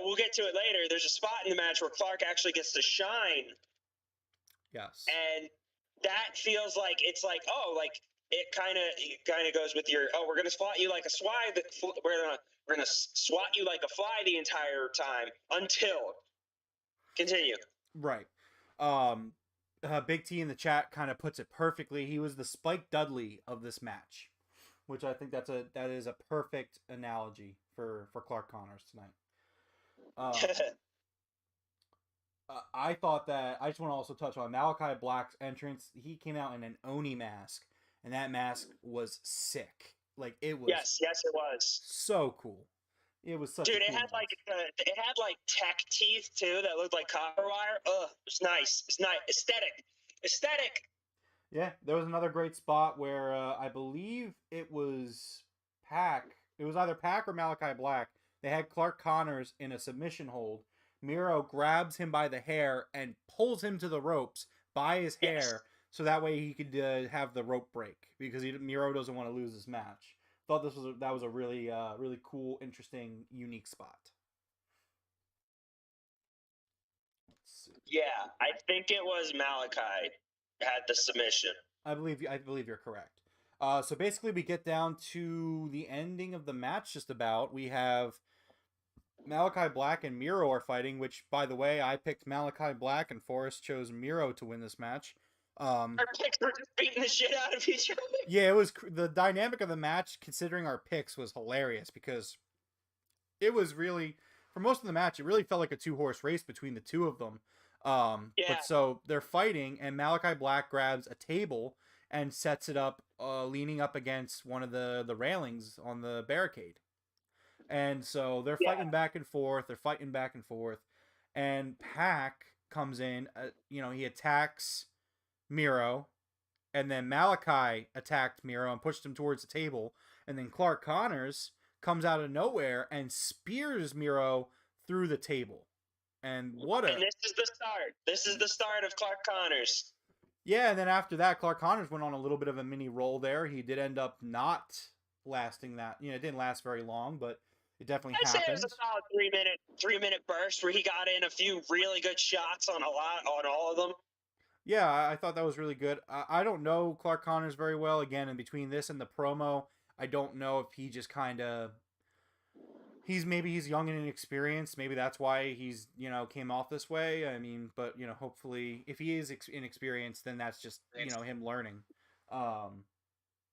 we'll get to it later. There's a spot in the match where Clark actually gets to shine. Yes. And that feels like it's like, it kind of goes with your, we're going to swat you like a we're going to swat you like a fly the entire time until. Continue. Right. Big T in the chat kind of puts it perfectly. He was the Spike Dudley of this match, which I think that is a perfect analogy for Clark Connors tonight. I thought that I just want to also touch on Malachi Black's entrance. He came out in an Oni mask, and that mask was sick. Like it was. Yes, it was so cool. It was such. Dude, a cool it had like tech teeth too that looked like copper wire. Ugh, it was nice. It's nice, aesthetic. Yeah, there was another great spot where I believe it was Pac. It was either Pac or Malachi Black. They had Clark Connors in a submission hold. Miro grabs him by the hair and pulls him to the ropes by his hair, so that way he could have the rope break because Miro doesn't want to lose this match. Thought that was a really really cool, interesting, unique spot. Yeah, I think it was Malachi had the submission. I believe you're correct. So basically, we get down to the ending of the match. Just about, we have Malachi Black and Miro are fighting. Which, by the way, I picked Malachi Black, and Forrest chose Miro to win this match. Our picks were just beating the shit out of each other. Yeah, it was the dynamic of the match. Considering our picks, was hilarious because it was really, for most of the match, it really felt like a 2-horse race between the two of them. But so they're fighting, and Malachi Black grabs a table and sets it up, leaning up against one of the railings on the barricade. And so they're fighting back and forth. And Pac comes in. He attacks Miro, and then Malachi attacked Miro and pushed him towards the table. And then Clark Connors comes out of nowhere and spears Miro through the table. And this is the start. This is the start of Clark Connors. Yeah, and then after that, Clark Connors went on a little bit of a mini roll there. He did end up not lasting that. It didn't last very long, but it definitely happened. I'd say it was a solid 3-minute burst where he got in a few really good shots on all of them. Yeah, I thought that was really good. I don't know Clark Connors very well. Again, in between this and the promo, I don't know if he just kind of... He's young and inexperienced. Maybe that's why he's, came off this way. I mean, but, hopefully if he is inexperienced, then that's just, him learning.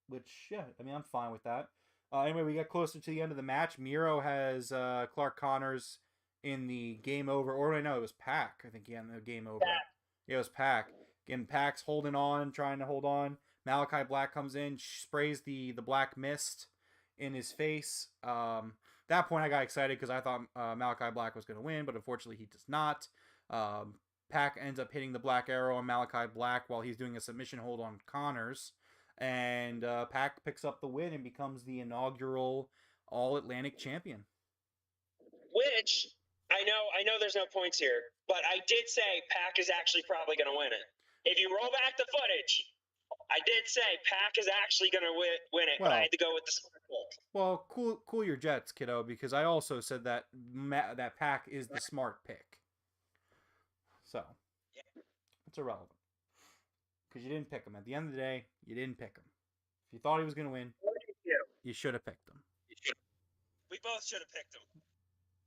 Which, yeah, I mean, I'm fine with that. Anyway, we got closer to the end of the match. Miro has Clark Connors in the game over, or I know it was Pac. I think he had the game over. Yeah, it was Pac. Again, Pac's trying to hold on. Malachi Black comes in, sprays the black mist in his face. That point I got excited because I thought Malachi Black was going to win, but unfortunately he does not. Pac ends up hitting the black arrow on Malachi Black while he's doing a submission hold on Connors. And Pac picks up the win and becomes the inaugural All-Atlantic champion. Which, I know there's no points here, but I did say Pac is actually probably going to win it. If you roll back the footage, I did say Pac is actually going to win it, but I had to go with the smart pick. Well, cool your jets, kiddo, because I also said that Pac is the smart pick. So, it's irrelevant. Because you didn't pick him. At the end of the day, you didn't pick him. If you thought he was going to win, you should have picked him. We both should have picked him.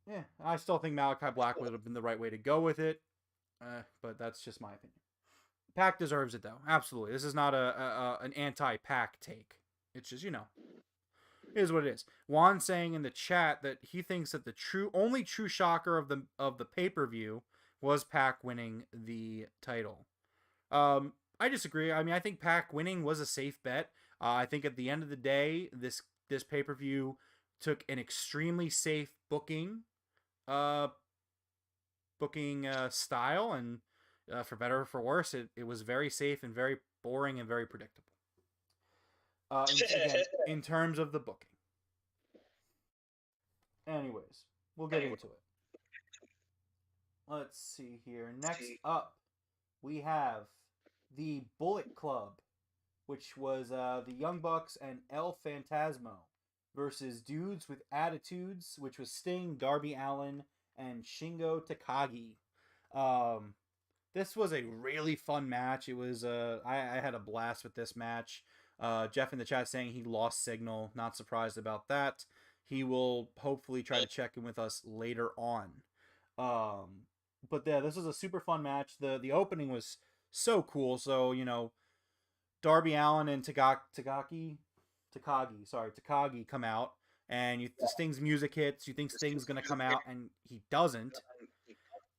Yeah, I still think Malachi Black would have been the right way to go with it. But that's just my opinion. Pac deserves it, though. Absolutely. This is not an anti-Pac take. It's just, Here's what it is. Juan saying in the chat that he thinks that the only true shocker of the pay-per-view was Pac winning the title. I disagree. I mean, I think Pac winning was a safe bet. I think at the end of the day, this pay-per-view took an extremely safe booking style, and for better or for worse, it was very safe and very boring and very predictable. Again, in terms of the booking. Anyways, we'll get into it. Let's see here. Next up, we have the Bullet Club, which was the Young Bucks and El Phantasmo versus Dudes with Attitudes, which was Sting, Darby Allin, and Shingo Takagi. This was a really fun match. It was I had a blast with this match. Jeff in the chat saying he lost signal. Not surprised about that. He will hopefully try to check in with us later on. But yeah, this was a super fun match. The opening was so cool. So, Darby Allin and Takagi come out, and Sting's music hits. You think Sting's going to come out, and he doesn't.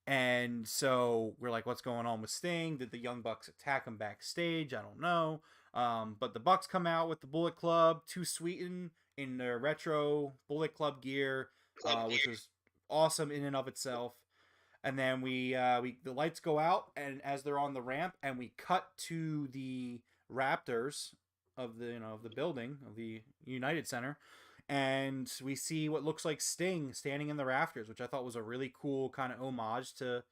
And so we're like, what's going on with Sting? Did the Young Bucks attack him backstage? I don't know. But the Bucks come out with the Bullet Club, Too Sweeten in their retro Bullet Club gear, which was awesome in and of itself. And then the lights go out, and as they're on the ramp, and we cut to the Raptors of the building of the United Center, and we see what looks like Sting standing in the rafters, which I thought was a really cool kind of homage to,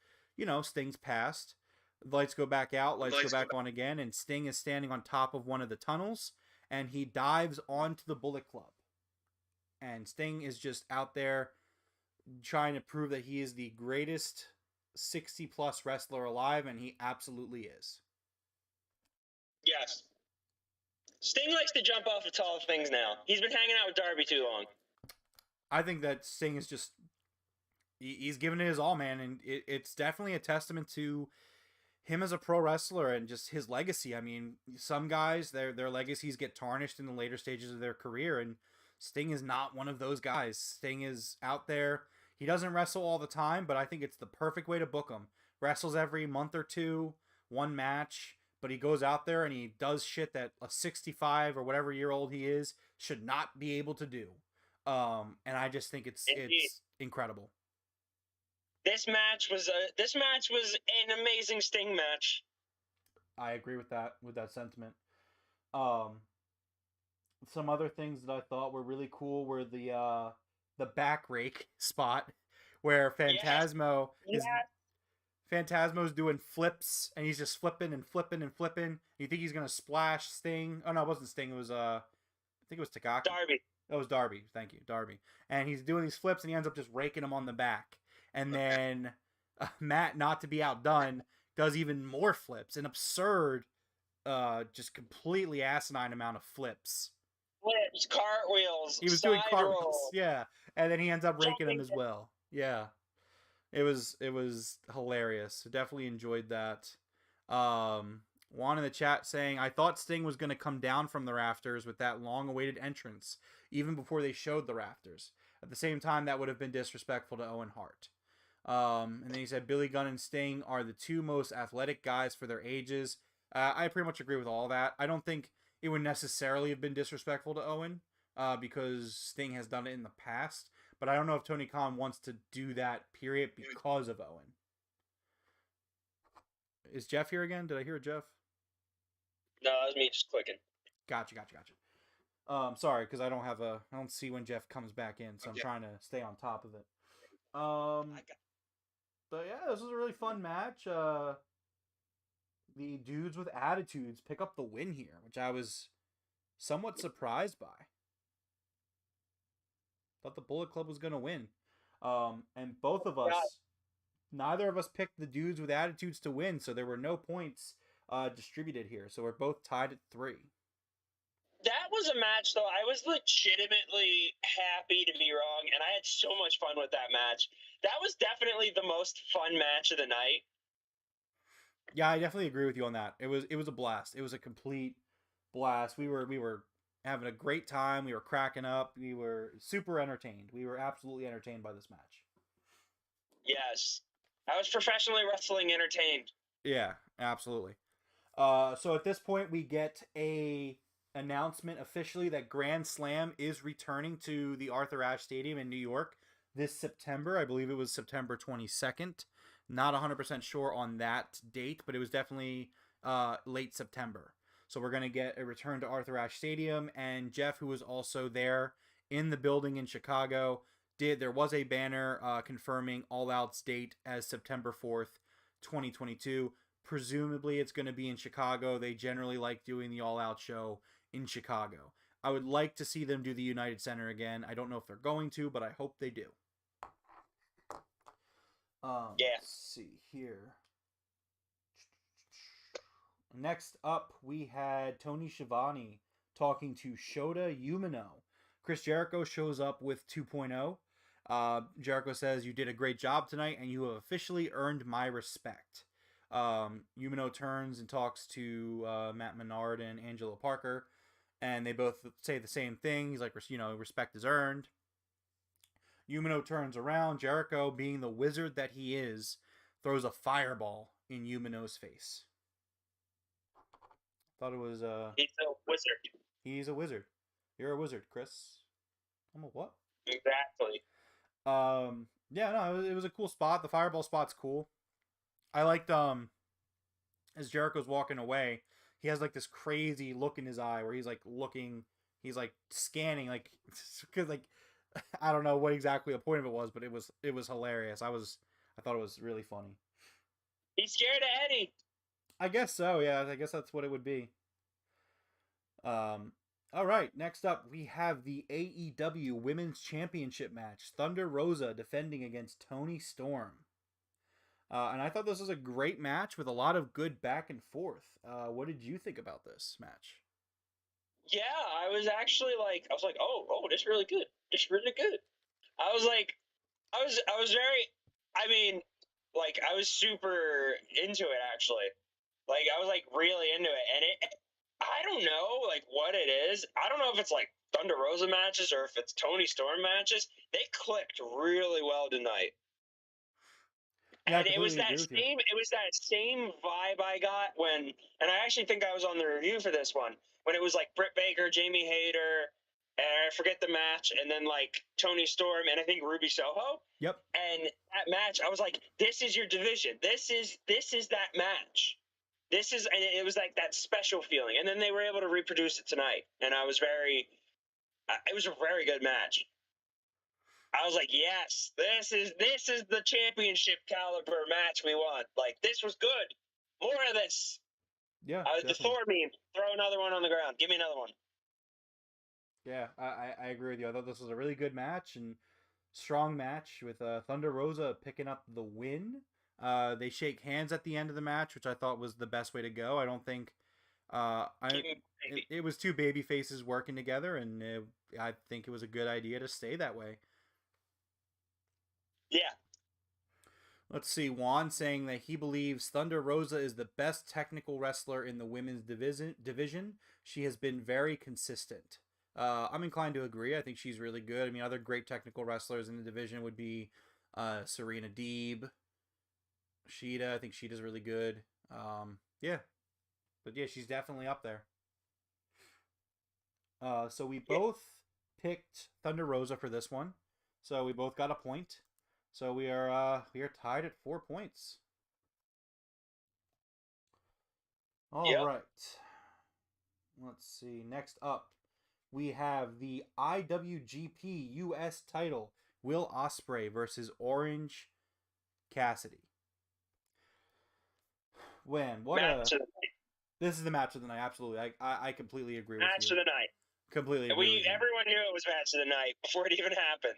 Sting's past. The lights go back out, lights go back on again, and Sting is standing on top of one of the tunnels, and he dives onto the Bullet Club. And Sting is just out there trying to prove that he is the greatest 60-plus wrestler alive, and he absolutely is. Yes. Sting likes to jump off of tall things now. He's been hanging out with Darby too long. I think that Sting is just... He's given it his all, man, and it's definitely a testament to him as a pro wrestler and just his legacy. I mean, some guys, their legacies get tarnished in the later stages of their career, and Sting is not one of those guys. Sting is out there. He doesn't wrestle all the time, but I think it's the perfect way to book him. Wrestles every month or two, one match, but he goes out there and he does shit that a 65 or whatever year old he is should not be able to do. And I just think it's incredible. This match was an amazing Sting match. I agree with that sentiment. Some other things that I thought were really cool were the back rake spot where Phantasmo Phantasmo's doing flips, and he's just flipping and flipping and flipping. You think he's gonna splash Sting? Oh no, it wasn't Sting. It was I think it was Takagi. Darby. That was Darby. Thank you, Darby. And he's doing these flips, and he ends up just raking him on the back. And then Matt, not to be outdone, does even more flips. An absurd, just completely asinine amount of flips. Flips, cartwheels. He was doing cartwheels, yeah. And then he ends up raking him as well. Yeah. It was hilarious. Definitely enjoyed that. Juan in the chat saying, I thought Sting was going to come down from the rafters with that long-awaited entrance, even before they showed the rafters. At the same time, that would have been disrespectful to Owen Hart. And then he said, Billy Gunn and Sting are the two most athletic guys for their ages. I pretty much agree with all that. I don't think it would necessarily have been disrespectful to Owen, because Sting has done it in the past. But I don't know if Tony Khan wants to do that, period, because of Owen. Is Jeff here again? Did I hear Jeff? No, that was me just clicking. Gotcha. Sorry, because I don't see when Jeff comes back in, so I'm trying to stay on top of it. But yeah, this was a really fun match. The dudes with attitudes pick up the win here, which I was somewhat surprised by. Thought the Bullet Club was going to win. And both of us, neither of us picked the dudes with attitudes to win, so there were no points distributed here. So we're both tied at 3. That was a match, though. I was legitimately happy to be wrong, and I had so much fun with that match. That was definitely the most fun match of the night. Yeah, I definitely agree with you on that. It was a blast. It was a complete blast. We were having a great time. We were cracking up. We were super entertained. We were absolutely entertained by this match. Yes. I was professionally wrestling entertained. Yeah, absolutely. So at this point, we get a announcement officially that Grand Slam is returning to the Arthur Ashe Stadium in New York this September. I believe it was September 22nd. Not 100% sure on that date, but it was definitely late September. So we're going to get a return to Arthur Ashe Stadium, and Jeff, who was also there in the building in Chicago, there was a banner confirming All Out's date as September 4th, 2022. Presumably it's going to be in Chicago. They generally like doing the All Out show in Chicago. I would like to see them do the United Center again. I don't know if they're going to, but I hope they do. Let's see here. Next up, we had Tony Schiavone talking to Shota Umino. Chris Jericho shows up with 2.0. Jericho says, "You did a great job tonight, and you have officially earned my respect." Umino turns and talks to Matt Menard and Angelo Parker, and they both say the same thing. He's like, respect is earned. Umino turns around. Jericho, being the wizard that he is, throws a fireball in Umino's face. Thought it was He's a wizard. He's a wizard. You're a wizard, Chris. I'm a what? Exactly. Yeah, no, it was a cool spot. The fireball spot's cool. I liked as Jericho's walking away, he has like this crazy look in his eye where he's like looking, he's like scanning, like because like I don't know what exactly the point of it was, but it was hilarious. I thought it was really funny. He's scared of Eddie. I guess so, yeah. I guess that's what it would be. All right, next up we have the AEW Women's Championship match. Thunder Rosa defending against Toni Storm. And I thought this was a great match with a lot of good back and forth. What did you think about this match? Yeah, I was like, oh, this is really good. This is really good. I was super into it, actually. Like, I was, like, really into it. And I don't know, like, what it is. I don't know if it's, like, Thunder Rosa matches or if it's Toni Storm matches. They clicked really well tonight. Yeah, and it was that same vibe I got when, and I actually think I was on the review for this one, when it was, like, Britt Baker, Jamie Hayter, and I forget the match, and then, like, Toni Storm, and I think Ruby Soho. Yep. And that match, I was like, this is your division. This is that match. And it was like that special feeling. And then they were able to reproduce it tonight. And it was a very good match. I was like, yes, this is the championship caliber match we want. Like, this was good. More of this. Yeah. The Thor meme. Throw another one on the ground. Give me another one. Yeah, I agree with you. I thought this was a really good match and strong match with Thunder Rosa picking up the win. They shake hands at the end of the match, which I thought was the best way to go. I don't think it was two baby faces working together, and I think it was a good idea to stay that way. Yeah. Let's see. Juan saying that he believes Thunder Rosa is the best technical wrestler in the women's division. She has been very consistent. I'm inclined to agree. I think she's really good. I mean, other great technical wrestlers in the division would be Serena Deeb, Sheeta. I think Sheeta's really good. Yeah. But yeah, she's definitely up there. So we both picked Thunder Rosa for this one. So we both got a point. So we are tied at 4 points. All right. Let's see. Next up, we have the IWGP US title. Will Ospreay versus Orange Cassidy. This is the match of the night. Absolutely. I completely agree with you. Match of the night. Completely agree with you. Everyone knew it was match of the night before it even happened.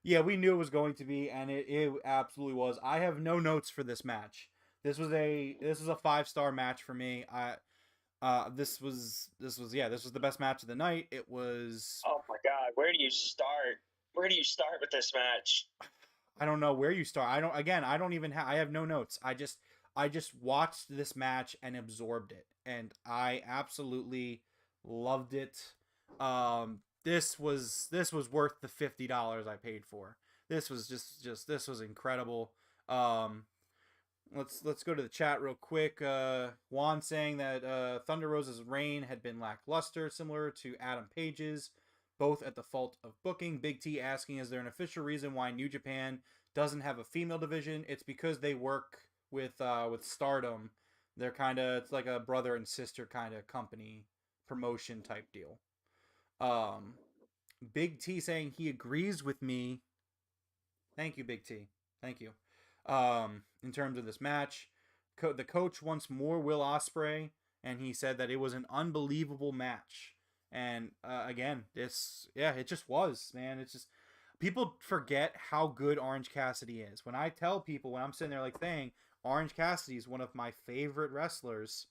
Yeah, we knew it was going to be, and it absolutely was. I have no notes for this match. This was a 5-star match for me. This was the best match of the night. It was. Oh my God, where do you start? Where do you start with this match? I don't know where you start. I have no notes. I just watched this match and absorbed it, and I absolutely loved it. This was worth the $50 I paid for. This was this was incredible. Let's go to the chat real quick. Juan saying that Thunder Rosa's reign had been lackluster, similar to Adam Page's, both at the fault of booking. Big T asking, is there an official reason why New Japan doesn't have a female division? It's because they work with Stardom. They're it's like a brother and sister kind of company promotion type deal. Big T saying he agrees with me. Thank you, Big T. Thank you. In terms of this match, the coach wants more Will Ospreay, and he said that it was an unbelievable match. And again, it just was, man. It's just people forget how good Orange Cassidy is. When I tell people, when I'm sitting there like saying Orange Cassidy is one of my favorite wrestlers,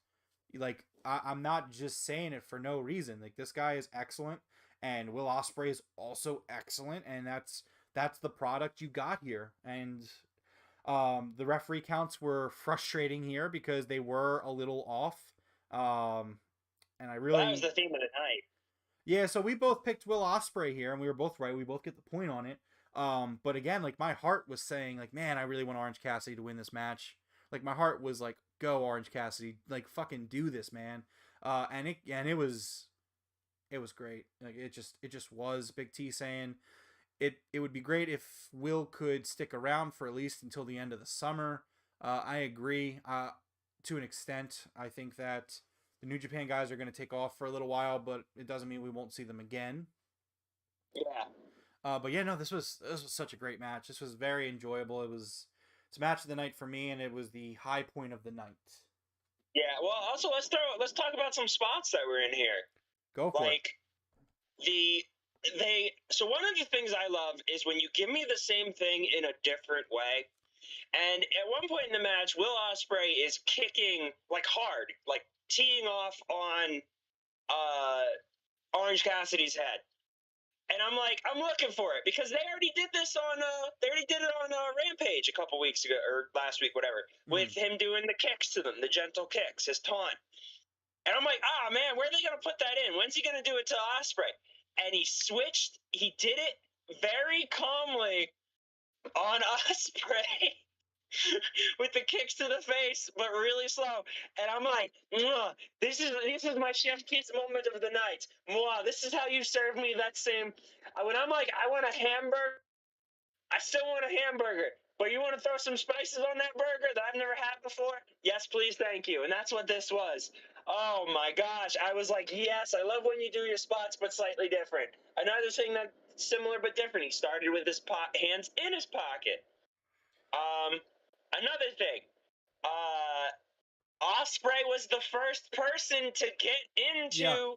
like I'm not just saying it for no reason. Like this guy is excellent, and Will Ospreay is also excellent, and that's the product you got here. And the referee counts were frustrating here because they were a little off. And I really... That was the theme of the night. Yeah, so we both picked Will Ospreay here, and we were both right. We both get the point on it. But again, like my heart was saying, like, man, I really want Orange Cassidy to win this match. Like my heart was like, go Orange Cassidy, like fucking do this, man. And it was great. Like it just was. Big T saying it would be great if Will could stick around for at least until the end of the summer. I agree. To an extent, I think that the New Japan guys are going to take off for a little while, but it doesn't mean we won't see them again. Yeah. But yeah, no, this was such a great match. This was very enjoyable. It's a match of the night for me, and it was the high point of the night. Yeah. Well, also let's talk about some spots that were in here. Go for it. So one of the things I love is when you give me the same thing in a different way. And at one point in the match, Will Ospreay is kicking like hard, like teeing off on Orange Cassidy's head. And I'm like, I'm looking for it because they already did this on Rampage a couple weeks ago or last week, whatever, with him doing the kicks to them, the gentle kicks, his taunt. And I'm like, man, where are they going to put that in? When's he going to do it to Ospreay? And he switched. He did it very calmly on Ospreay with the kicks to the face, but really slow. And I'm like, this is my chef kiss moment of the night. This is how you serve me that same. When I'm like, I want a hamburger, I still want a hamburger. But you want to throw some spices on that burger that I've never had before? Yes, please, thank you. And that's what this was. Oh my gosh. I was like, yes, I love when you do your spots, but slightly different. Another thing that's similar but different. He started with his hands in his pocket. Another thing. Ospreay was the first person to get into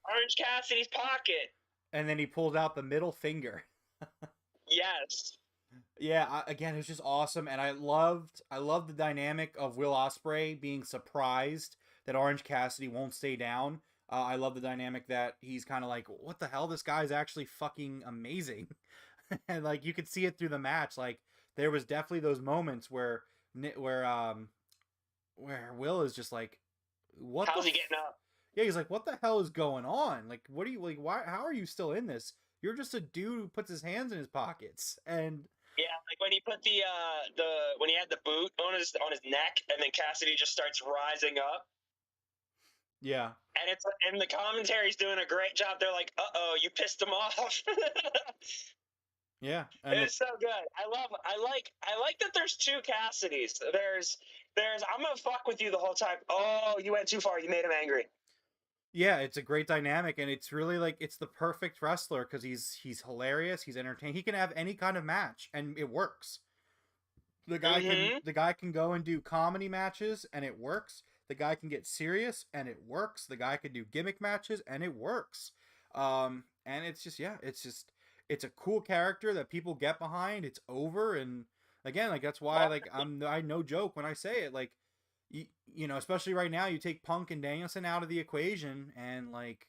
Orange Cassidy's pocket. And then he pulled out the middle finger. Yes. Yeah, again, it was just awesome, and I loved the dynamic of Will Ospreay being surprised that Orange Cassidy won't stay down. I love the dynamic that he's kind of like, what the hell? This guy's actually fucking amazing. And like you could see it through the match. Like there was definitely those moments where Will is just like, what? How's he getting up? Yeah, he's like, what the hell is going on? Like, what are you like? Why? How are you still in this? You're just a dude who puts his hands in his pockets. And yeah, like when he put when he had the boot on his neck, and then Cassidy just starts rising up. Yeah. And the commentary's doing a great job. They're like, you pissed him off. Yeah. It's so good. I like that there's two Cassidys. There's I'm gonna fuck with you the whole time. Oh, you went too far, you made him angry. Yeah, it's a great dynamic, and it's really like it's the perfect wrestler because he's hilarious, he's entertaining. He can have any kind of match and it works. The guy can go and do comedy matches and it works. The guy can get serious and it works. The guy can do gimmick matches and it works. And it's just it's a cool character that people get behind. It's over, and again, like that's why like I no joke when I say it. Like you know, especially right now, you take Punk and Danielson out of the equation, and like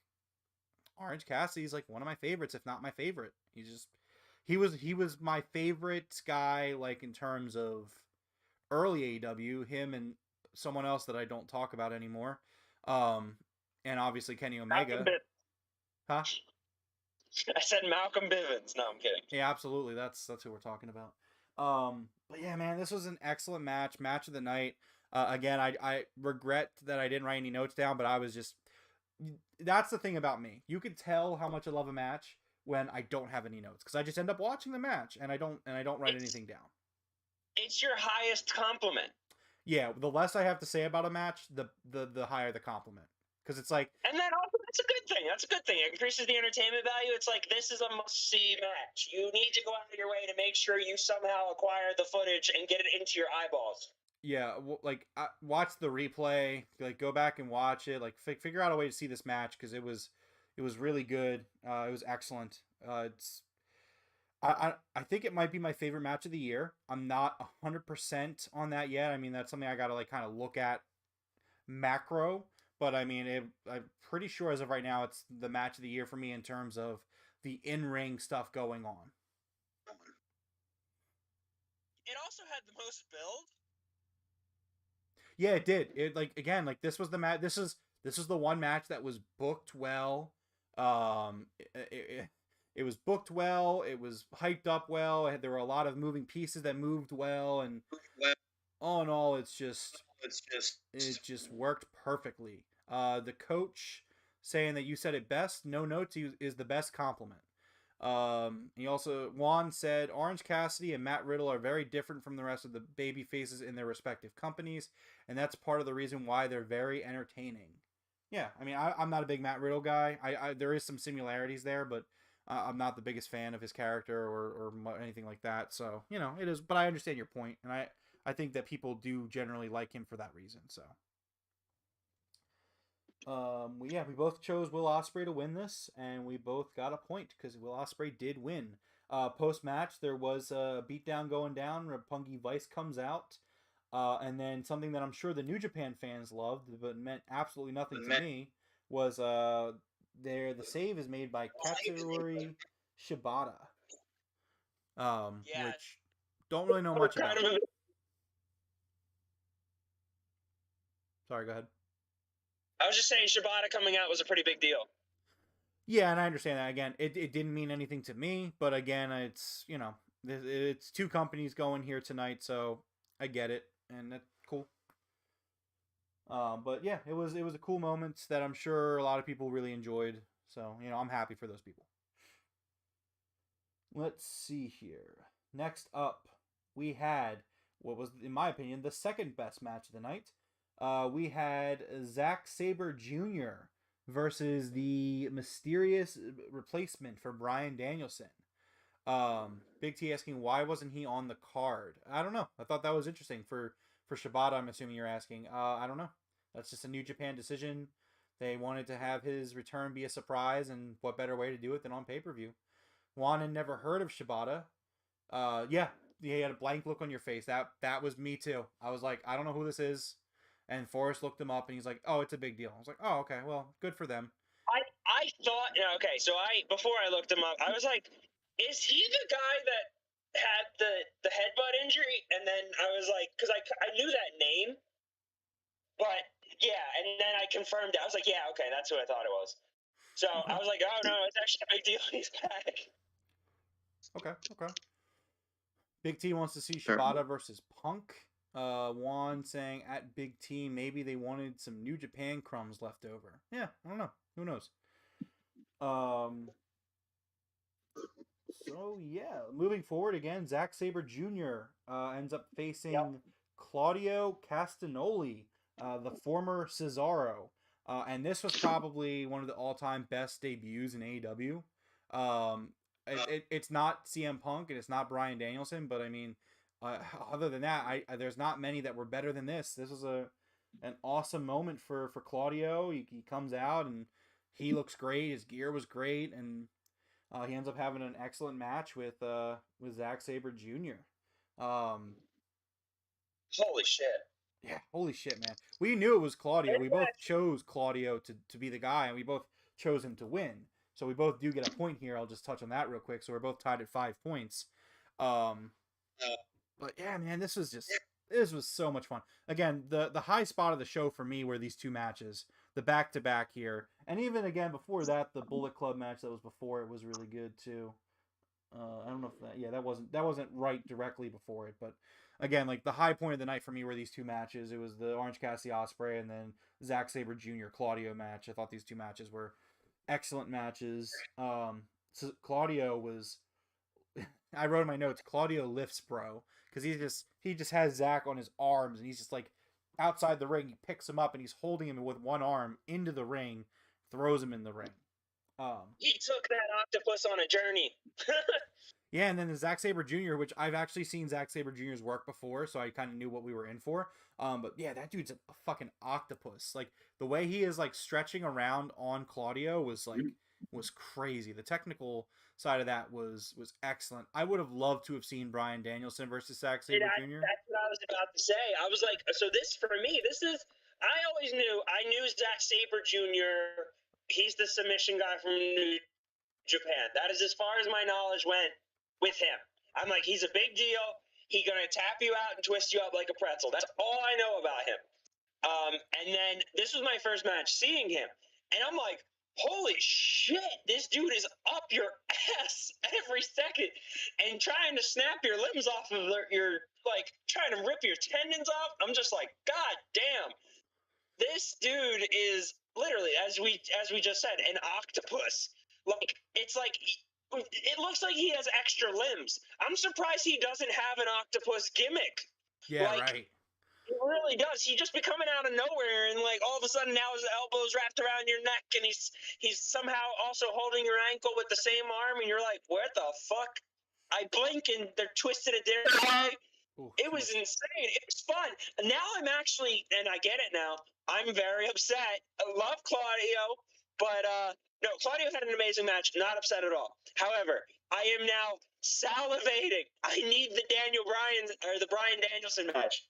Orange Cassidy's like one of my favorites, if not my favorite. He was my favorite guy, like in terms of early AEW. Him and someone else that I don't talk about anymore, and obviously Kenny Omega. Huh? I said Malcolm Bivens. No, I'm kidding. Yeah, absolutely. That's who we're talking about. But yeah, man, this was an excellent match of the night. Again, I regret that I didn't write any notes down, but I was just. That's the thing about me. You could tell how much I love a match when I don't have any notes, because I just end up watching the match and I don't write anything down. It's your highest compliment. Yeah, the less I have to say about a match, the higher the compliment. Because it's like, and then also, that's a good thing. That's a good thing. It increases the entertainment value. It's like, this is a must-see match. You need to go out of your way to make sure you somehow acquire the footage and get it into your eyeballs. Yeah, like watch the replay. Like go back and watch it. Like figure out a way to see this match, because it was really good. It was excellent. I think it might be my favorite match of the year. I'm not 100% on that yet. I mean, that's something I got to like kind of look at macro. But I mean, I'm pretty sure as of right now, it's the match of the year for me in terms of the in-ring stuff going on. It also had the most build. Yeah, it did. It like again, like this was the match. This is the one match that was booked well. It was booked well. It was hyped up well. There were a lot of moving pieces that moved well, and all in all, it just worked perfectly. The coach saying that you said it best. No notes is the best compliment. He also, Juan said, Orange Cassidy and Matt Riddle are very different from the rest of the baby faces in their respective companies, and that's part of the reason why they're very entertaining. Yeah, I mean, I'm not a big Matt Riddle guy. I there is some similarities there, but I'm not the biggest fan of his character or anything like that. So, you know, it is, but I understand your point, and I think that people do generally like him for that reason, so. We both chose Will Ospreay to win this, and we both got a point because Will Ospreay did win. Post match, there was a beatdown going down. Roppongi Vice comes out, and then something that I'm sure the New Japan fans loved, but meant absolutely nothing to me, was the save is made by Katsuyori Shibata, which don't really know much about. Sorry, go ahead. I was just saying Shibata coming out was a pretty big deal. Yeah, and I understand that. Again, it didn't mean anything to me, but again, it's, you know, it's two companies going here tonight, so I get it, and that's cool. But yeah, it was a cool moment that I'm sure a lot of people really enjoyed, so, you know, I'm happy for those people. Let's see here. Next up, we had what was, in my opinion, the second best match of the night. We had Zack Saber Jr. versus the mysterious replacement for Bryan Danielson. Big T asking, why wasn't he on the card? I don't know. I thought that was interesting. For Shibata, I'm assuming you're asking. I don't know. That's just a New Japan decision. They wanted to have his return be a surprise, and what better way to do it than on pay-per-view? Juan had never heard of Shibata. Yeah, you had a blank look on your face. That was me too. I was like, I don't know who this is. And Forrest looked him up, and he's like, "Oh, it's a big deal." I was like, "Oh, okay, well, good for them." I thought, okay, so before I looked him up, I was like, "Is he the guy that had the headbutt injury?" And then I was like, because I knew that name, but yeah, and then I confirmed it. I was like, "Yeah, okay, that's who I thought it was." So I was like, "Oh no, it's actually a big deal. He's back." Okay. Big T wants to see Shibata versus Punk. Juan saying at Big T, maybe they wanted some New Japan crumbs left over. Yeah, I don't know. Who knows? So yeah, moving forward again, Zack Saber Jr. Ends up facing Claudio Castagnoli, the former Cesaro. And this was probably one of the all-time best debuts in AEW. It's not CM Punk and it's not Bryan Danielson, but I mean, other than that, there's not many that were better than this. This was an awesome moment for Claudio. He comes out and he looks great. His gear was great, and he ends up having an excellent match with Zack Saber Jr. Holy shit! Yeah, holy shit, man. We knew it was Claudio. We both chose Claudio to be the guy, and we both chose him to win. So we both do get a point here. I'll just touch on that real quick. So we're both tied at 5 points. But yeah, man, this was so much fun. Again, the high spot of the show for me were these two matches, the back-to-back here, And even again before that, the Bullet Club match that was before it was really good too. I don't know if that wasn't right directly before it, but again, like the high point of the night for me were these two matches. It was the Orange Cassidy Ospreay and then Zack Saber Jr. Claudio match. I thought these two matches were excellent matches. So Claudio was, I wrote in my notes, Claudio lifts bro, because he just has Zack on his arms and he's just like outside the ring. He picks him up and he's holding him with one arm into the ring, throws him in the ring. He took that octopus on a journey. Yeah, and then the Zack Saber Jr., which I've actually seen Zack Saber Jr.'s work before, so I kind of knew what we were in for. But yeah, that dude's a fucking octopus. Like the way he is like stretching around on Claudio was crazy. The technical side of that was excellent. I would have loved to have seen Bryan Danielson versus Zack Saber Jr. That's what I was about to say. I was like, so this for me, I knew Zack Saber Jr. He's the submission guy from New Japan. That is as far as my knowledge went with him. I'm like, he's a big deal. He's gonna tap you out and twist you up like a pretzel. That's all I know about him. And then this was my first match seeing him, and I'm like, holy shit, this dude is up your ass every second and trying to snap your limbs off of your like trying to rip your tendons off. I'm just like, god damn, this dude is literally, as we just said, an octopus. Like it's like it looks like he has extra limbs. I'm surprised he doesn't have an octopus gimmick. Yeah, like, right. He really does. He just be coming out of nowhere, and like all of a sudden now his elbow's wrapped around your neck, and he's somehow also holding your ankle with the same arm, and you're like, what the fuck? I blink and they're twisted a different way. Ooh, it was insane. It was fun. And now I'm actually, and I get it now, I'm very upset. I love Claudio, but no, Claudio had an amazing match. Not upset at all. However, I am now salivating. I need the Bryan Danielson match.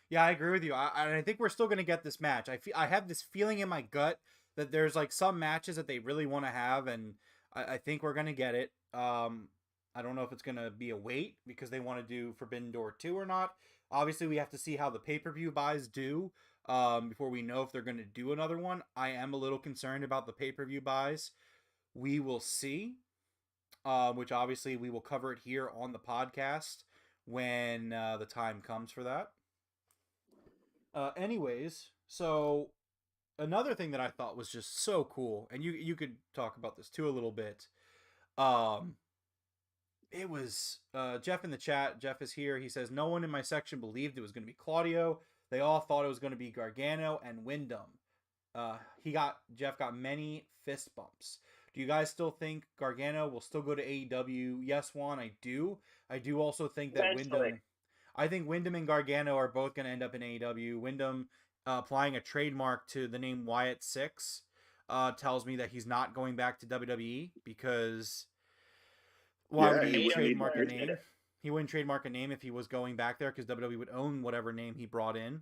Yeah, I agree with you. I think we're still going to get this match. I have this feeling in my gut that there's like some matches that they really want to have, and I think we're going to get it. I don't know if it's going to be a wait because they want to do Forbidden Door 2 or not. Obviously, we have to see how the pay-per-view buys do before we know if they're going to do another one. I am a little concerned about the pay-per-view buys. We will see, which obviously we will cover it here on the podcast when the time comes for that. Anyways, so another thing that I thought was just so cool, and you could talk about this too a little bit. It was Jeff in the chat. Jeff is here. He says, no one in my section believed it was going to be Claudio. They all thought it was going to be Gargano and Wyndham. Jeff got many fist bumps. Do you guys still think Gargano will still go to AEW? Yes, Juan, I do. I do also think that Wyndham and Gargano are both going to end up in AEW. Wyndham applying a trademark to the name Wyatt 6 tells me that he's not going back to WWE because why would he trademark a name? He wouldn't trademark a name if he was going back there because WWE would own whatever name he brought in.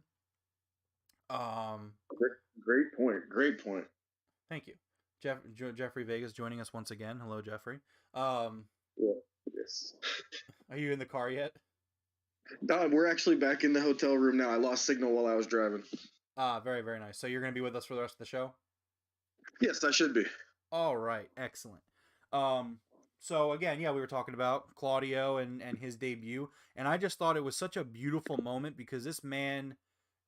Great point. Thank you. Jeffrey Vegas joining us once again. Hello, Jeffrey. Yes. Are you in the car yet? No, we're actually back in the hotel room now. I lost signal while I was driving. Very, very nice. So you're going to be with us for the rest of the show? Yes, I should be. All right. Excellent. So again, we were talking about Claudio and his debut, and I just thought it was such a beautiful moment because this man,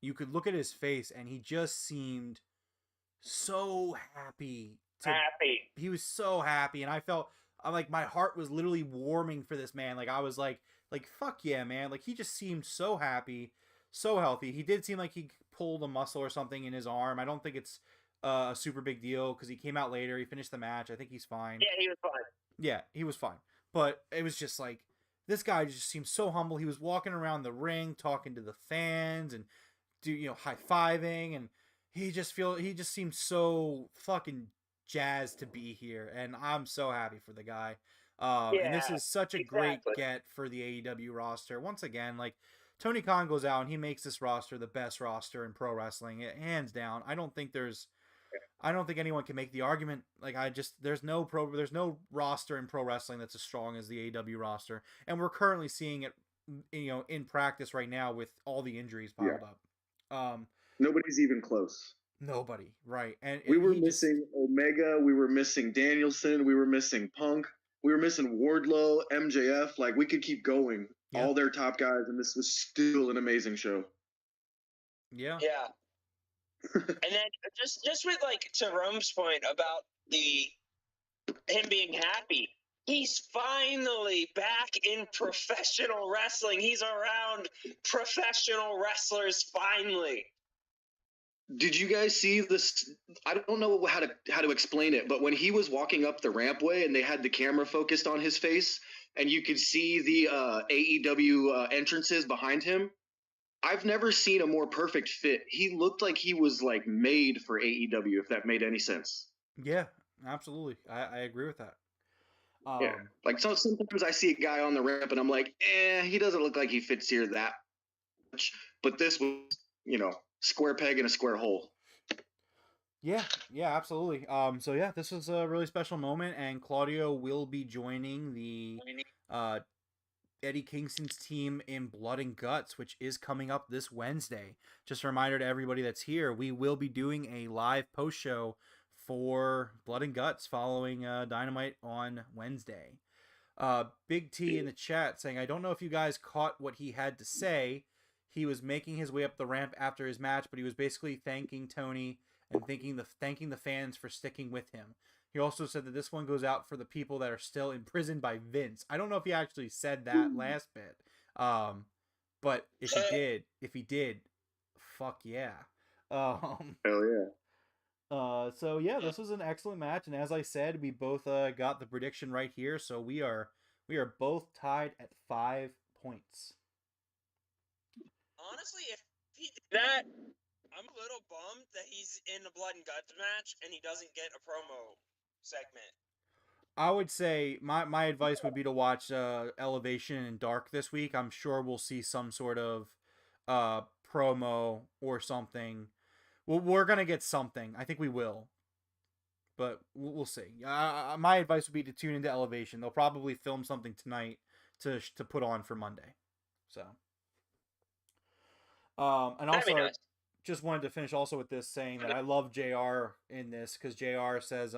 you could look at his face and he just seemed so happy. He was so happy, and I felt like my heart was literally warming for this man. Like I was like fuck yeah, man. Like he just seemed so happy, so healthy. He did seem like he pulled a muscle or something in his arm. I don't think it's a super big deal because he came out later. He finished the match. I think he's fine. Yeah, he was fine. Yeah, he was fine. But it was just like, this guy just seemed so humble. He was walking around the ring, talking to the fans and high-fiving, and he just seemed so fucking jazzed to be here, and I'm so happy for the guy. And this is such a great get for the AEW roster. Once again, like, Tony Khan goes out and he makes this roster the best roster in pro wrestling, hands down. I don't think anyone can make the argument. Like, there's no roster in pro wrestling that's as strong as the AEW roster, and we're currently seeing it, in practice right now with all the injuries piled up. Nobody's even close. Nobody, right? And We were he just- missing Omega. We were missing Danielson. We were missing Punk. We were missing Wardlow, MJF. Like, we could keep going. Yeah. All their top guys, and this was still an amazing show. yeah, Yeah. And then just with like to Rome's point about him being happy, he's finally back in professional wrestling. He's around professional wrestlers finally. Did you guys see this? I don't know how to explain it, but when he was walking up the rampway and they had the camera focused on his face, and you could see the AEW entrances behind him, I've never seen a more perfect fit. He looked like he was like made for AEW, if that made any sense. yeah, absolutely. I agree with that. Yeah, like sometimes I see a guy on the ramp and I'm like, he doesn't look like he fits here that much. But this was, square peg in a square hole. Yeah, absolutely. So yeah, this was a really special moment, and Claudio will be joining the Eddie Kingston's team in Blood and Guts, which is coming up this Wednesday. Just a reminder to everybody that's here, we will be doing a live post show for Blood and Guts following Dynamite on Wednesday. Big T in the chat saying, I don't know if you guys caught what he had to say. He was making his way up the ramp after his match, but he was basically thanking Tony and thanking the fans for sticking with him. He also said that this one goes out for the people that are still imprisoned by Vince. I don't know if he actually said that last bit. But if he did, fuck yeah. Hell yeah. So yeah, this was an excellent match, and as I said, we both got the prediction right here, so we are both tied at 5 points. Honestly, if he did that, I'm a little bummed that he's in the Blood and Guts match and he doesn't get a promo segment. I would say my advice would be to watch Elevation and Dark this week. I'm sure we'll see some sort of promo or something. Well, we're gonna get something. I think we will, but we'll see. My advice would be to tune into Elevation. They'll probably film something tonight to put on for Monday. So, and also nice. Just wanted to finish also with this saying that I love JR in this because JR says,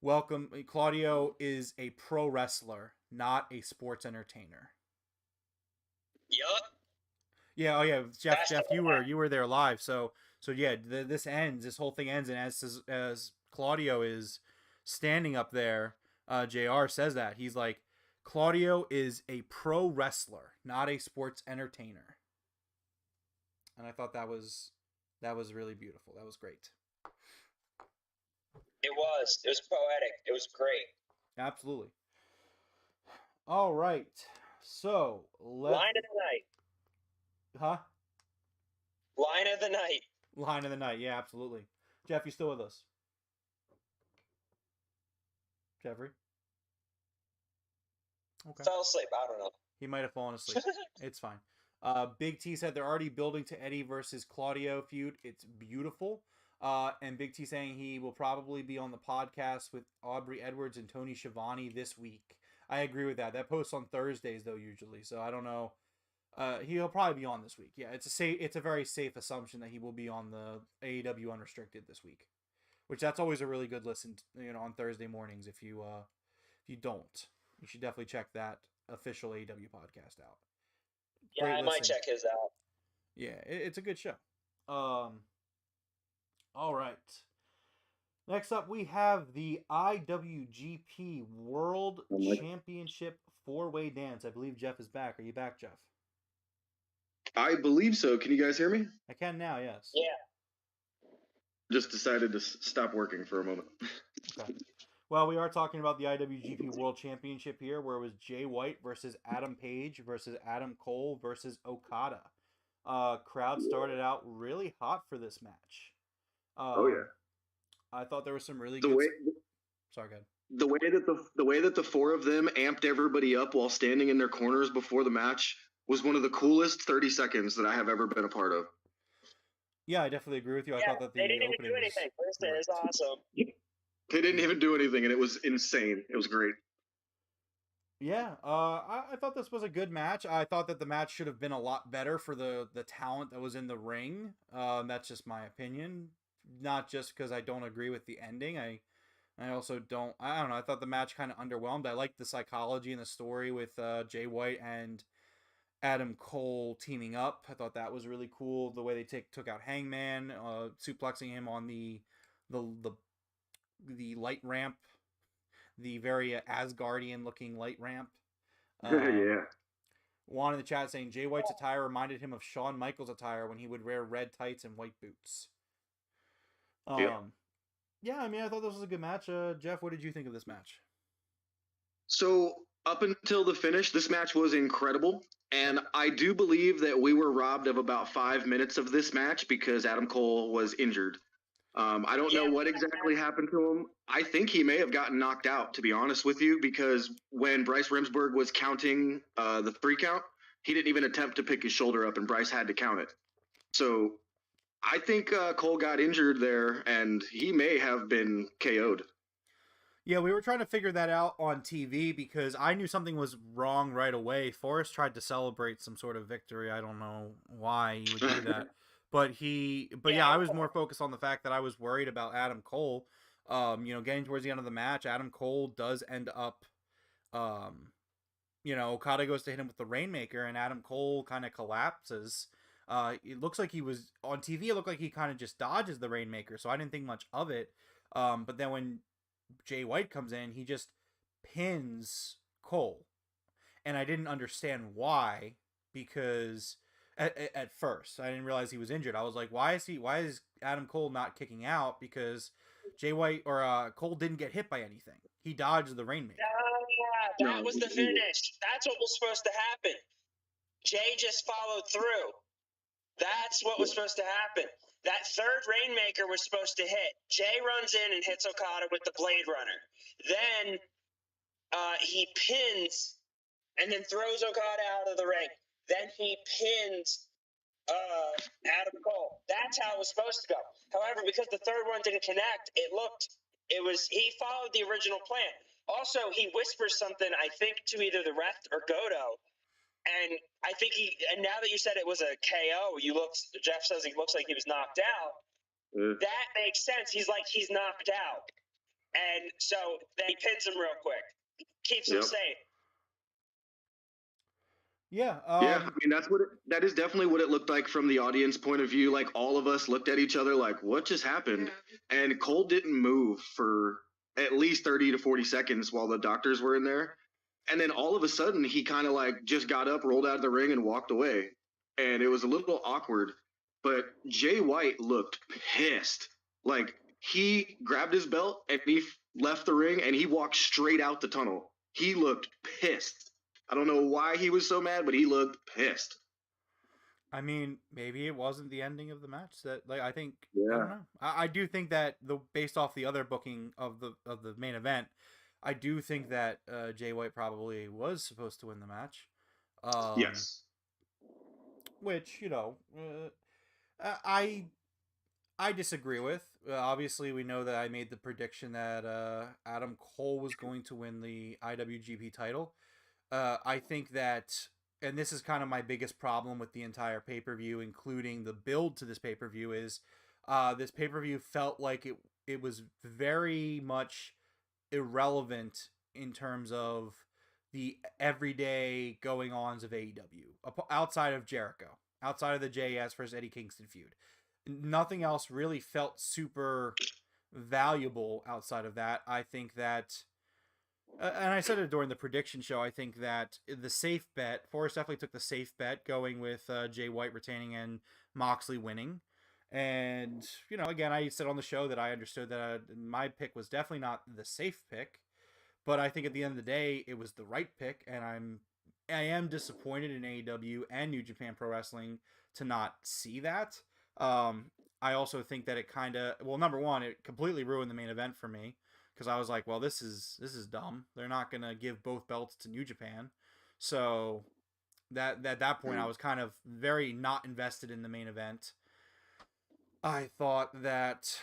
welcome, Claudio is a pro wrestler, not a sports entertainer. Yup. Yeah, oh yeah, Jeff, you were there live, so yeah, this whole thing ends, and as Claudio is standing up there, JR says that he's like, Claudio is a pro wrestler, not a sports entertainer. And I thought that was really beautiful. That was great. It was poetic. It was great. Absolutely. All right. So, Line of the night. Huh? Line of the night. Line of the night. Yeah, absolutely. Jeff, you still with us? Jeffrey? Okay. Fell asleep. I don't know. He might have fallen asleep. It's fine. Big T said they're already building to Eddie versus Claudio feud. It's beautiful. And Big T saying he will probably be on the podcast with Aubrey Edwards and Tony Schiavone this week. I agree with that. That posts on Thursdays though usually, so I don't know. He'll probably be on this week. Yeah, it's a very safe assumption that he will be on the AEW Unrestricted this week, which that's always a really good listen. On Thursday mornings. If you don't, you should definitely check that official AEW podcast out. Yeah, Great I might listen. check his out. Yeah, it's a good show. All right. Next up, we have the IWGP World Championship 4-way dance. I believe Jeff is back. Are you back, Jeff? I believe so. Can you guys hear me? I can now, yes. Yeah. Just decided to stop working for a moment. Okay. Well, we are talking about the IWGP World Championship here, where it was Jay White versus Adam Page versus Adam Cole versus Okada. Crowd started out really hot for this match. Oh yeah. I thought there was some really The good. way, Sorry, go ahead. The way that the four of them amped everybody up while standing in their corners before the match was one of the coolest 30 seconds that I have ever been a part of. Yeah, I definitely agree with you. I Yeah, thought that the they didn't even opening do anything. It was awesome. They didn't even do anything, and it was insane. It was great. Yeah, I thought this was a good match. I thought that the match should have been a lot better for the talent that was in the ring. That's just my opinion. not just because I don't agree with the ending. I also don't. I don't know. I thought the match kind of underwhelmed. I liked the psychology and the story with Jay White and Adam Cole teaming up. I thought that was really cool. The way they took out Hangman, suplexing him on the light ramp, the very Asgardian looking light ramp. Yeah. Juan in the chat saying Jay White's attire reminded him of Shawn Michaels' attire when he would wear red tights and white boots. Yeah, I mean, I thought this was a good match. Jeff, what did you think of this match? So up until the finish, this match was incredible. And I do believe that we were robbed of about 5 minutes of this match because Adam Cole was injured. I don't know what exactly happened to him. I think he may have gotten knocked out, to be honest with you, because when Bryce Remsburg was counting the 3 count, he didn't even attempt to pick his shoulder up, and Bryce had to count it. So I think Cole got injured there, and he may have been KO'd. Yeah, we were trying to figure that out on TV because I knew something was wrong right away. Forrest tried to celebrate some sort of victory. I don't know why he would do that. But yeah, I was more focused on the fact that I was worried about Adam Cole. Getting towards the end of the match, Adam Cole does end up, Okada goes to hit him with the Rainmaker, and Adam Cole kind of collapses. It looks like he was on TV. It looked like he kind of just dodges the Rainmaker, so I didn't think much of it. But then when Jay White comes in, he just pins Cole, and I didn't understand why because. At first, I didn't realize he was injured. I was like, why is Adam Cole not kicking out? Because Jay White or Cole didn't get hit by anything. He dodged the Rainmaker. That was the finish. That's what was supposed to happen. Jay just followed through. That's what was supposed to happen. That third Rainmaker was supposed to hit. Jay runs in and hits Okada with the Blade Runner. Then he pins and then throws Okada out of the ring. Then he pins Adam Cole. That's how it was supposed to go. However, because the third one didn't connect, he followed the original plan. Also, he whispers something, I think, to either the ref or Goto. And I think and now that you said it was a KO, Jeff says he looks like he was knocked out. That makes sense. He's knocked out. And so then he pins him real quick. Keeps him safe. Yeah. I mean, that is definitely what it looked like from the audience point of view. Like, all of us looked at each other like, what just happened? And Cole didn't move for at least 30 to 40 seconds while the doctors were in there. And then all of a sudden, he kind of just got up, rolled out of the ring, and walked away. And it was a little awkward. But Jay White looked pissed. Like, he grabbed his belt and he left the ring and he walked straight out the tunnel. He looked pissed. I don't know why he was so mad, but he looked pissed. I mean, maybe it wasn't the ending of the match that, I think. Yeah. I don't know. I do think that based off the other booking of the main event, I do think that Jay White probably was supposed to win the match. Yes. Which I disagree with. Obviously, we know that I made the prediction that Adam Cole was going to win the IWGP title. I think that, and this is kind of my biggest problem with the entire pay-per-view, including the build to this pay-per-view, is this pay-per-view felt like it was very much irrelevant in terms of the everyday going-ons of AEW, outside of Jericho, outside of the JS versus Eddie Kingston feud. Nothing else really felt super valuable outside of that. I think that... and I said it during the prediction show, I think that the safe bet, Forrest definitely took the safe bet going with Jay White retaining and Moxley winning. And, again, I said on the show that I understood that my pick was definitely not the safe pick. But I think at the end of the day, it was the right pick. And I am disappointed in AEW and New Japan Pro Wrestling to not see that. I also think that it kind of, number one, it completely ruined the main event for me. Because I was like, well, this is dumb. They're not going to give both belts to New Japan. So at that point, I was kind of very not invested in the main event. I thought that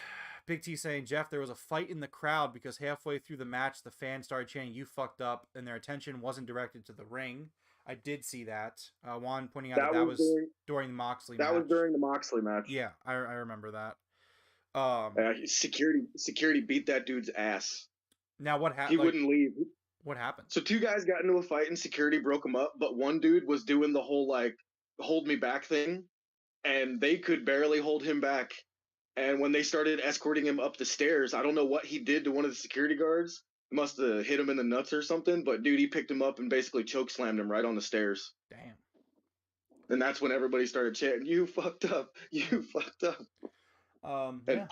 Big T saying, Jeff, there was a fight in the crowd because halfway through the match, the fans started chanting, "You fucked up," and their attention wasn't directed to the ring. I did see that. Juan pointing out that was during the Moxley match. That was during the Moxley match. Yeah, I remember that. Security beat that dude's ass. Now what He happened? wouldn't leave. What happened? So 2 guys got into a fight and security broke them up, but one dude was doing the whole like hold me back thing, and they could barely hold him back. And when they started escorting him up the stairs, I don't know what he did to one of the security guards. Must have hit him in the nuts or something, but dude, he picked him up and basically choke slammed him right on the stairs. Damn. And that's when everybody started chanting, "You fucked up! You fucked up!" And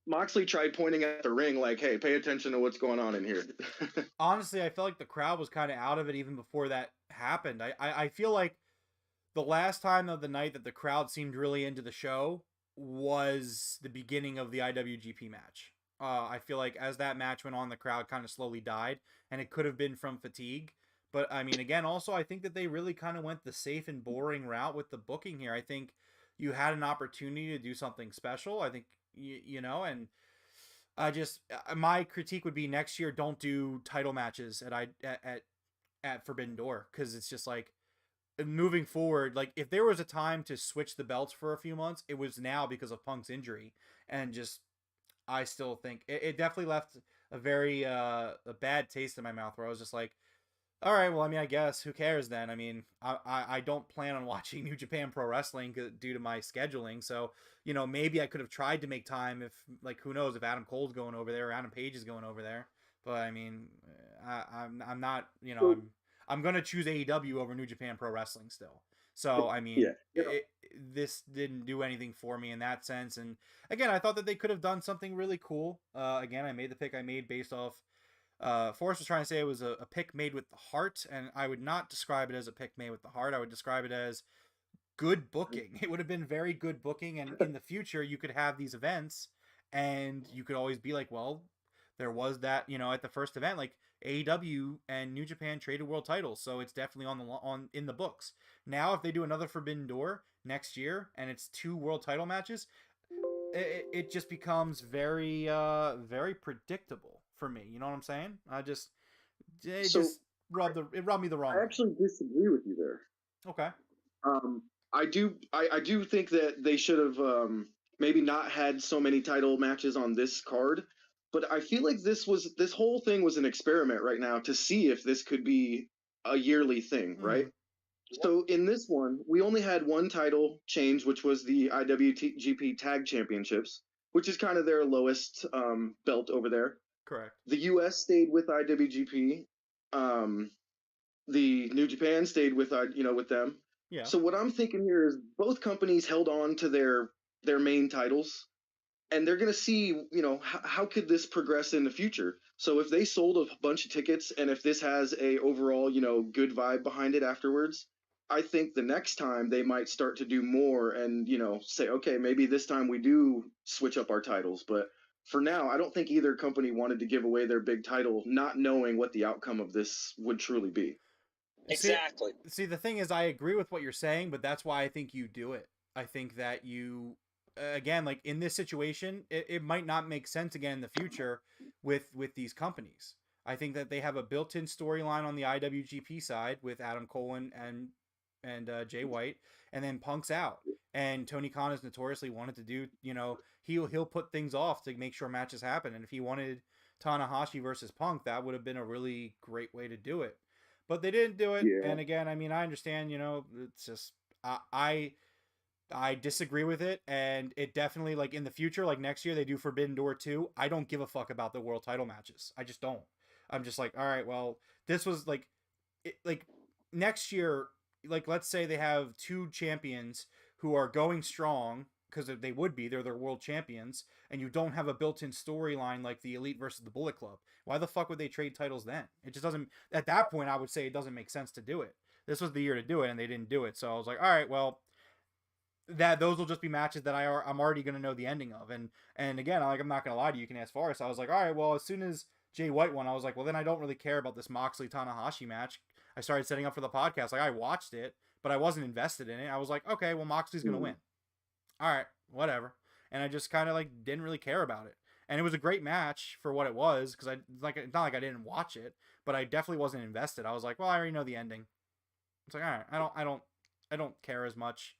Moxley tried pointing at the ring like, "Hey, pay attention to what's going on in here." Honestly, I felt like the crowd was kind of out of it even before that happened. I feel like the last time of the night that the crowd seemed really into the show was the beginning of the IWGP match. I feel like as that match went on, the crowd kind of slowly died, and it could have been from fatigue. But I mean, again, also, I think that they really kind of went the safe and boring route with the booking here. I think you had an opportunity to do something special. I think, you know, and I just, my critique would be next year, don't do title matches at Forbidden Door, because it's just like, moving forward, like if there was a time to switch the belts for a few months, it was now because of Punk's injury. And just, I still think it definitely left a very a bad taste in my mouth, where I was just like, all right, well, I mean, I guess who cares then? I mean, I don't plan on watching New Japan Pro Wrestling due to my scheduling. So, you know, maybe I could have tried to make time if, like, who knows if Adam Cole's going over there or Adam Page is going over there. But I mean, I'm not, you know, I'm gonna choose AEW over New Japan Pro Wrestling still. So I mean, this didn't do anything for me in that sense. And again, I thought that they could have done something really cool. Again, I made the pick I made based off. Forrest was trying to say it was a pick made with the heart, and I would not describe it as a pick made with the heart. I would describe it as good booking. It would have been very good booking, and in the future, you could have these events, and you could always be like, well, there was that, you know, at the first event, like AEW and New Japan traded world titles, so it's definitely in the books. Now, if they do another Forbidden Door next year, and it's 2 world title matches, it just becomes very very predictable for me. You know what I'm saying? Just rubbed me the wrong way. I actually disagree with you there. Okay. I do think that they should have maybe not had so many title matches on this card, but I feel like this whole thing was an experiment right now to see if this could be a yearly thing, right? So in this one, we only had one title change, which was the IWGP Tag Championships, which is kind of their lowest belt over there. Correct. The US stayed with IWGP. The New Japan stayed with with them. Yeah. So what I'm thinking here is both companies held on to their main titles, and they're going to see, you know, how could this progress in the future. So if they sold a bunch of tickets, and if this has a overall, you know, good vibe behind it afterwards, I think the next time they might start to do more and, you know, say, okay, maybe this time we do switch up our titles. But for now, I don't think either company wanted to give away their big title, not knowing what the outcome of this would truly be. Exactly. See, the thing is, I agree with what you're saying, but that's why I think you do it. I think that you, again, like in this situation, it might not make sense again in the future with these companies. I think that they have a built-in storyline on the IWGP side with Adam Cole and Jay White, and then Punk's out. And Tony Khan has notoriously wanted to do, you know, he'll put things off to make sure matches happen. And if he wanted Tanahashi versus Punk, that would have been a really great way to do it. But they didn't do it. Yeah. And again, I mean, I understand, you know, it's just, I disagree with it. And it definitely, like, in the future, like next year, they do Forbidden Door 2. I don't give a fuck about the world title matches. I just don't. I'm just like, all right, well, this was like next year, like, let's say they have 2 champions who are going strong, because they would be, they're their world champions, and you don't have a built-in storyline like the Elite versus the Bullet Club. Why the fuck would they trade titles then? It just doesn't, at that point, I would say it doesn't make sense to do it. This was the year to do it, and they didn't do it. So I was like, all right, well, those will just be matches that I'm already going to know the ending of. And again, like, I'm not going to lie to you, can ask Forrest. I was like, all right, well, as soon as Jay White won, I was like, well, then I don't really care about this Moxley Tanahashi match. I started setting up for the podcast. Like, I watched it, but I wasn't invested in it. I was like, okay, well, Moxley's going to win. All right, whatever. And I just kind of like didn't really care about it. And it was a great match for what it was, because it's not like I didn't watch it, but I definitely wasn't invested. I was like, well, I already know the ending. It's like, all right, I don't care as much.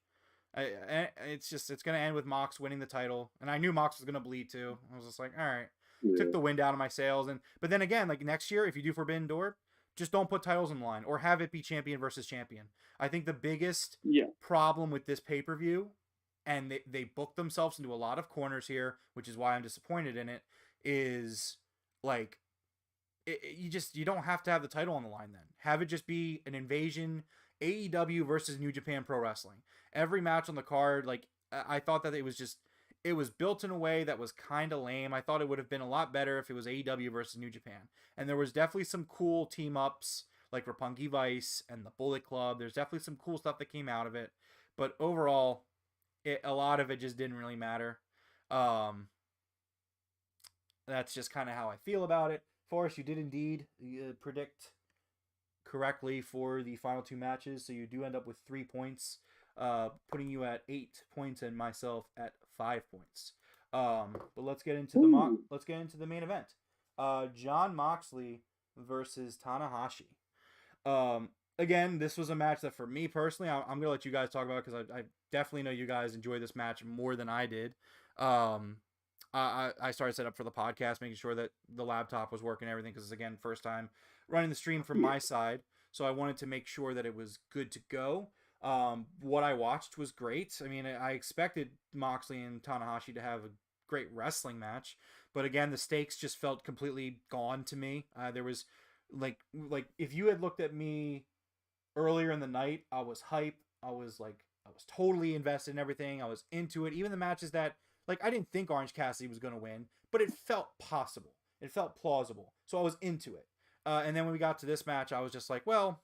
It's gonna end with Mox winning the title, and I knew Mox was gonna bleed too. I was just like, all right, Yeah. took the wind out of my sails. But then again, like next year, if you do Forbidden Door, just don't put titles in line or have it be champion versus champion. I think the biggest problem with this pay-per-view, and they booked themselves into a lot of corners here, which is why I'm disappointed in it, is like you don't have to have the title on the line then. Have it just be an invasion, AEW versus New Japan Pro Wrestling. Every match on the card, like I thought that it was built in a way that was kind of lame. I thought it would have been a lot better if it was AEW versus New Japan. And there was definitely some cool team ups like Roppongi Vice and the Bullet Club. There's definitely some cool stuff that came out of it. But overall, a lot of it just didn't really matter. That's just kind of how I feel about it. Forrest, you did indeed predict correctly for the final two matches, so you do end up with 3 points, putting you at 8 points and myself at 5 points. But let's get into the main event. Jon Moxley versus Tanahashi. Again, this was a match that for me personally, I'm gonna let you guys talk about because I definitely know you guys enjoy this match more than I did. I started set up for the podcast, making sure that the laptop was working and everything, because again, first time running the stream from my side, so I wanted to make sure that it was good to go. What I watched was great. I mean, I expected Moxley and Tanahashi to have a great wrestling match, but again, the stakes just felt completely gone to me. There was like if you had looked at me earlier in the night, I was hype. I was totally invested in everything. I was into it. Even the matches that, like, I didn't think Orange Cassidy was going to win, but it felt possible. It felt plausible. So I was into it. And then when we got to this match, I was just like, well,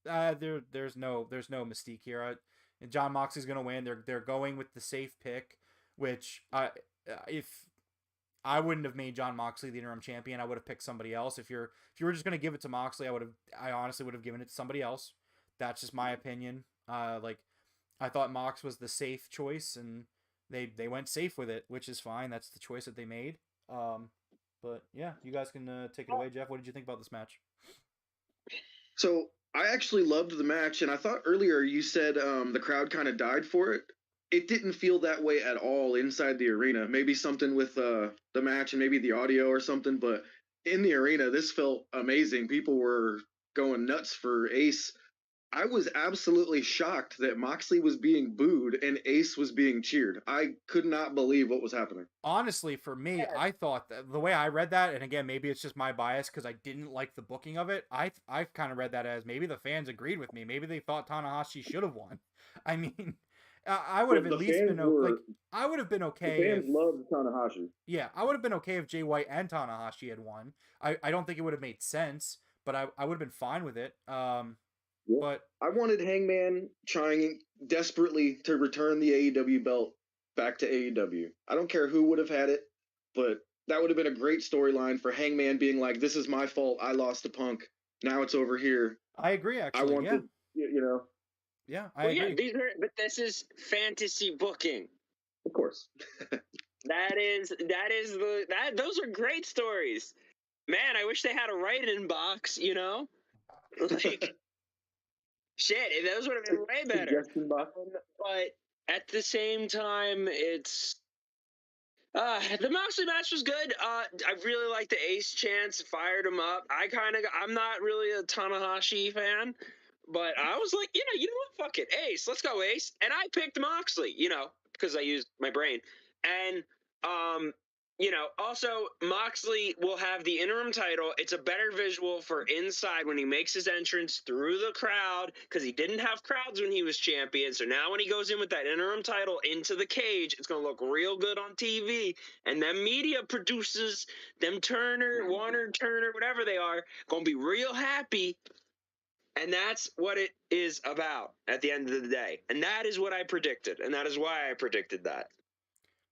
there's no mystique here. Jon Moxley's going to win. They're going with the safe pick, which if I wouldn't have made Jon Moxley the interim champion, I would have picked somebody else. If you were just going to give it to Moxley, I honestly would have given it to somebody else. That's just my opinion. I thought Mox was the safe choice, and they went safe with it, which is fine. That's the choice that they made. But yeah, you guys can take it away. Jeff, what did you think about this match? So I actually loved the match, and I thought earlier you said the crowd kind of died for it. It didn't feel that way at all inside the arena. Maybe something with the match and maybe the audio or something, but in the arena, this felt amazing. People were going nuts for Ace. I was absolutely shocked that Moxley was being booed and Ace was being cheered. I could not believe what was happening. Honestly, for me, I thought that the way I read that, and again, maybe it's just my bias because I didn't like the booking of it. I've kind of read that as maybe the fans agreed with me. Maybe they thought Tanahashi should have won. I mean, I would have at least been I would have been okay. The fans loved Tanahashi. Yeah, I would have been okay if Jay White and Tanahashi had won. I don't think it would have made sense, but I would have been fine with it. But I wanted Hangman trying desperately to return the AEW belt back to AEW. I don't care who would have had it, but that would have been a great storyline for Hangman being like, "This is my fault. I lost to Punk. Now it's over here." I agree. Actually, I want to, you know. Yeah, I agree. Yeah, but this is fantasy booking. Of course. Those are great stories. Man, I wish they had a write-in box, you know? Like, shit, those would have been way better. But at the same time, it's the Moxley match was good. I really liked the Ace chants, fired him up. I'm not really a Tanahashi fan, but I was like, you know what? Fuck it, Ace, let's go Ace. And I picked Moxley, because I used my brain. And also Moxley will have the interim title. It's a better visual for inside when he makes his entrance through the crowd, because he didn't have crowds when he was champion. So now when he goes in with that interim title into the cage, it's going to look real good on TV. And them media producers, them Warner Turner, whatever they are, going to be real happy. And that's what it is about at the end of the day. And that is what I predicted. And that is why I predicted that.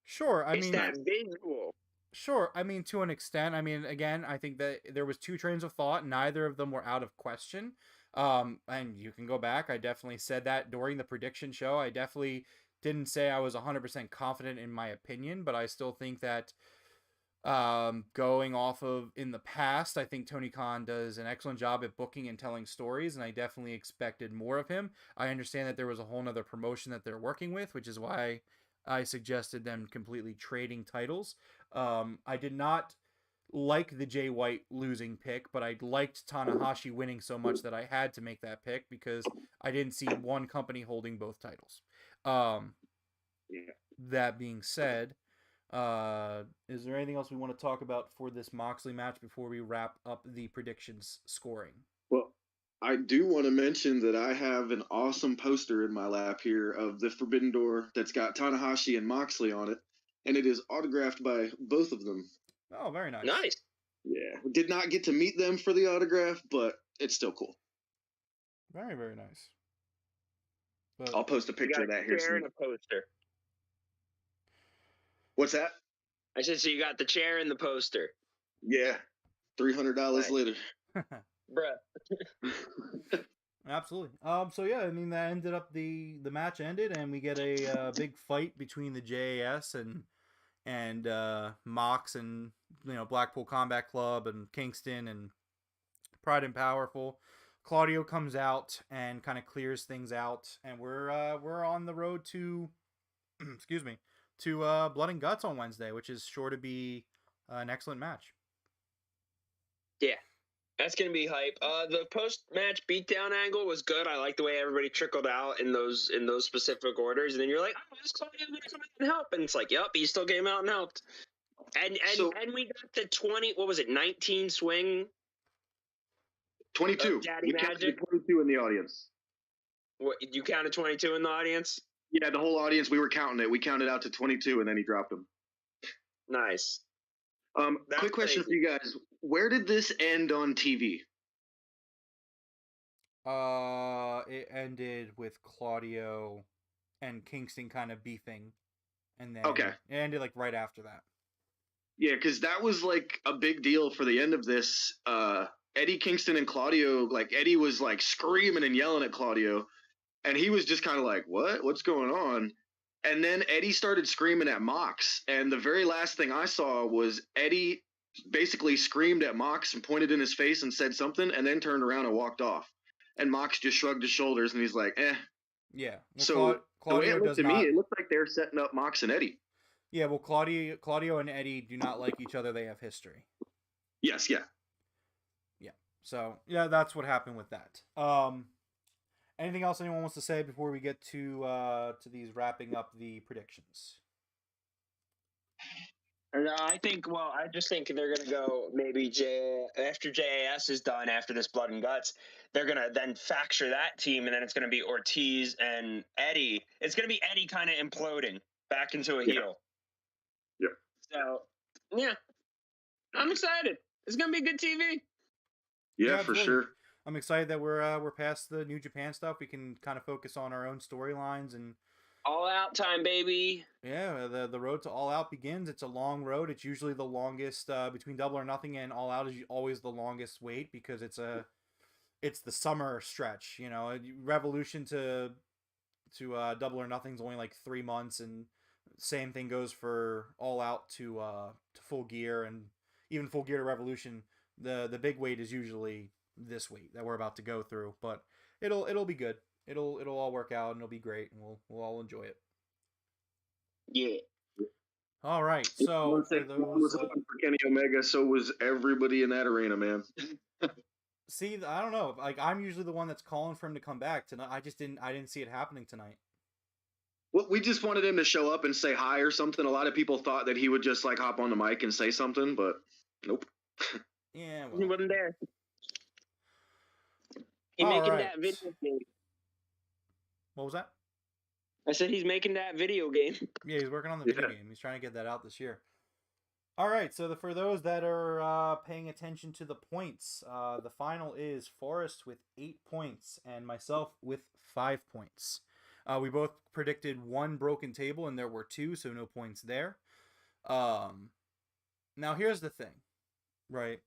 Sure, it's that visual. Sure, I mean, to an extent. I mean, again, I think that there was two trains of thought. Neither of them were out of question. And you can go back. I definitely said that during the prediction show. I definitely didn't say I was 100% confident in my opinion, but I still think that Going off of in the past, I think Tony Khan does an excellent job at booking and telling stories, and I definitely expected more of him. I understand that there was a whole nother promotion that they're working with, which is why I suggested them completely trading titles. I did not like the Jay White losing pick, but I liked Tanahashi winning so much that I had to make that pick because I didn't see one company holding both titles. That being said, is there anything else we want to talk about for this Moxley match before we wrap up the predictions scoring? Well, I do want to mention that I have an awesome poster in my lap here of the Forbidden Door that's got Tanahashi and Moxley on it, and it is autographed by both of them. Oh, very nice. Nice. Yeah, did not get to meet them for the autograph, but it's still cool. Very, very nice. But I'll post a picture of that here Chair soon. and a poster. What's that? I said, so you got the chair and the poster. Yeah, $300 Right. later. Bruh. Absolutely. So yeah, I mean that ended up the match ended, and we get a big fight between the JAS and Mox and Blackpool Combat Club and Kingston and Pride and Powerful. Claudio comes out and kind of clears things out, and we're on the road to excuse me, to Blood and Guts on Wednesday, which is sure to be an excellent match. Yeah. That's going to be hype. The post-match beatdown angle was good. I like the way everybody trickled out in those specific orders. And then you're like, oh, is Claudio going to come out and help? And it's like, yep, he still came out and helped. And we got the 19 swing. 22. Daddy We counted Magic. 22 in the audience. What, you counted 22 in the audience? Yeah, the whole audience, we were counting it. We counted out to 22, and then he dropped them. Nice. Quick question for you guys. Where did this end on TV? It ended with Claudio and Kingston kind of beefing, and then it ended like right after that. Yeah, because that was like a big deal for the end of this. Eddie Kingston and Claudio, like Eddie was like screaming and yelling at Claudio, and he was just kind of like, what's going on? And then Eddie started screaming at Mox, and the very last thing I saw was Eddie basically screamed at Mox and pointed in his face and said something, and then turned around and walked off. And Mox just shrugged his shoulders, and he's like, eh. Yeah. Well, So Claudio the way it looked does to not... me, it looked like they're setting up Mox and Eddie. Yeah, well, Claudio and Eddie do not like each other. They have history. Yes, yeah. Yeah. So, yeah, that's what happened with that. Anything else anyone wants to say before we get to these wrapping up the predictions? I just think they're going to go maybe after JAS is done, after this Blood and Guts, they're going to then facture that team, and then it's going to be Ortiz and Eddie. It's going to be Eddie kind of imploding back into a heel. Yeah. So, yeah. I'm excited. It's going to be good TV. Yeah, for sure. I'm excited that we're past the New Japan stuff. We can kind of focus on our own storylines and All Out time, baby. Yeah, the road to All Out begins. It's a long road. It's usually the longest between Double or Nothing and All Out is always the longest wait because it's the summer stretch. Revolution to Double or Nothing is only like 3 months, and same thing goes for All Out to Full Gear, and even Full Gear to Revolution. The big wait is usually this week that we're about to go through, but it'll be good. It'll all work out and it'll be great, and we'll all enjoy it. Yeah. All right. So for Kenny Omega, so was everybody in that arena, man. See, I don't know. Like, I'm usually the one that's calling for him to come back tonight. I didn't see it happening tonight. Well, we just wanted him to show up and say hi or something. A lot of people thought that he would just like hop on the mic and say something, but nope. Yeah, He wasn't there. He's making that video game. What was that? I said he's making that video game. Yeah, he's working on the video game. He's trying to get that out this year. All right, so for those that are paying attention to the points, the final is Forrest with 8 points and myself with 5 points. We both predicted 1 broken table, and there were 2, so no points there. Now here's the thing, right?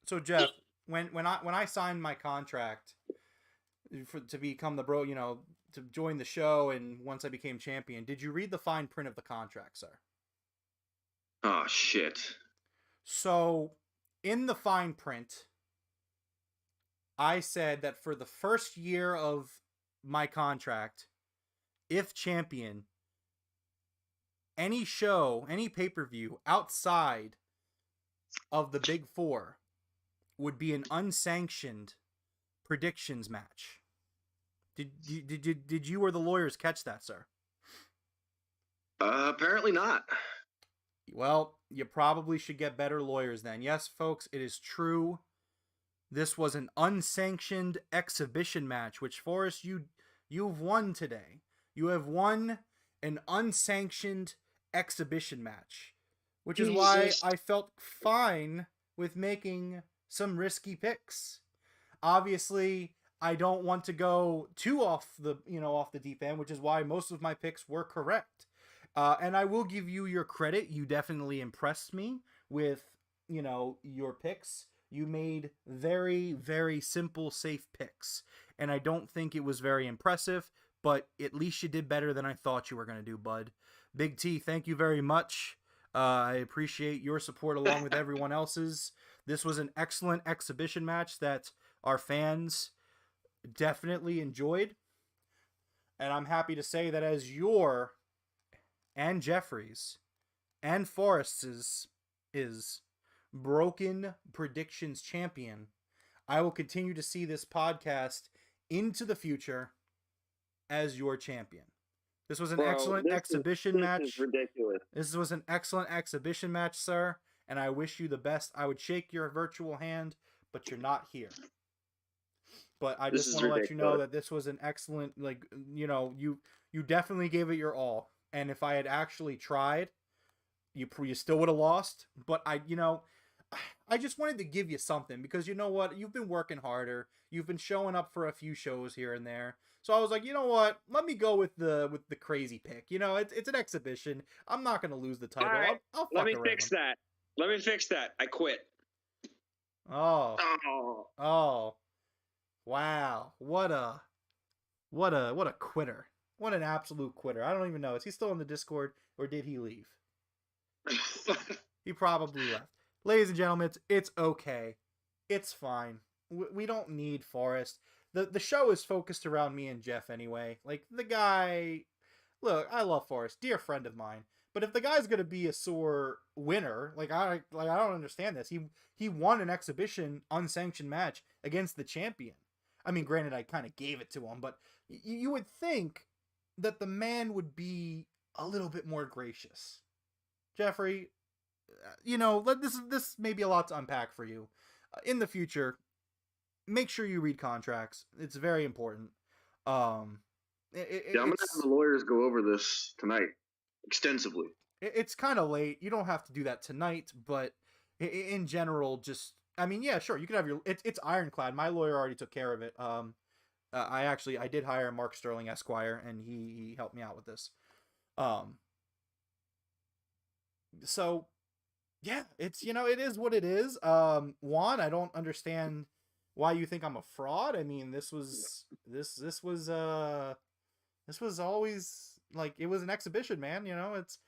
So Jeff, when I signed my contract to become the to join the show, and once I became champion, did you read the fine print of the contract, sir? Oh, shit. So, in the fine print, I said that for the first year of my contract, if champion, any show, any pay-per-view outside of the Big Four would be an unsanctioned predictions match. Did you or the lawyers catch that, sir? Apparently not. Well, you probably should get better lawyers then. Yes, folks, it is true. This was an unsanctioned exhibition match, which, Forrest, you've won today. You have won an unsanctioned exhibition match, which is why I felt fine with making some risky picks. Obviously, I don't want to go too off the deep end, which is why most of my picks were correct. And I will give you your credit. You definitely impressed me with, your picks. You made very, very simple, safe picks. And I don't think it was very impressive, but at least you did better than I thought you were going to do, bud. Big T, thank you very much. I appreciate your support along with everyone else's. This was an excellent exhibition match that our fans definitely enjoyed. And I'm happy to say that as your and Jeffrey's and Forrest's is Broken Predictions champion, I will continue to see this podcast into the future as your champion. This was an excellent exhibition match. This is ridiculous. This was an excellent exhibition match, sir, and I wish you the best. I would shake your virtual hand, but you're not here. But I just want to let you know that this was an excellent, you definitely gave it your all. And if I had actually tried, you still would have lost. But I just wanted to give you something because you know what? You've been working harder. You've been showing up for a few shows here and there. So I was like, you know what? Let me go with the crazy pick. It's an exhibition. I'm not going to lose the title. All right. I'll Let me fix that. I quit. Oh. Wow. What a quitter. What an absolute quitter. I don't even know. Is he still in the Discord or did he leave? He probably left. Ladies and gentlemen, it's okay. It's fine. We don't need Forrest. The show is focused around me and Jeff anyway. Like, the guy... Look, I love Forrest. Dear friend of mine. But if the guy's going to be a sore winner, I don't understand this. He won an exhibition unsanctioned match against the champion. I mean, granted, I kind of gave it to him, but you would think that the man would be a little bit more gracious. Jeffrey, this may be a lot to unpack for you. In the future, make sure you read contracts. It's very important. I'm going to have the lawyers go over this tonight extensively. It's kind of late. You don't have to do that tonight, but in general, yeah, sure. You can have it's ironclad. My lawyer already took care of it. I did hire Mark Sterling Esquire, and he helped me out with this. So yeah, it's, it is what it is. Juan, I don't understand why you think I'm a fraud. I mean, this was always like, it was an exhibition, man. It's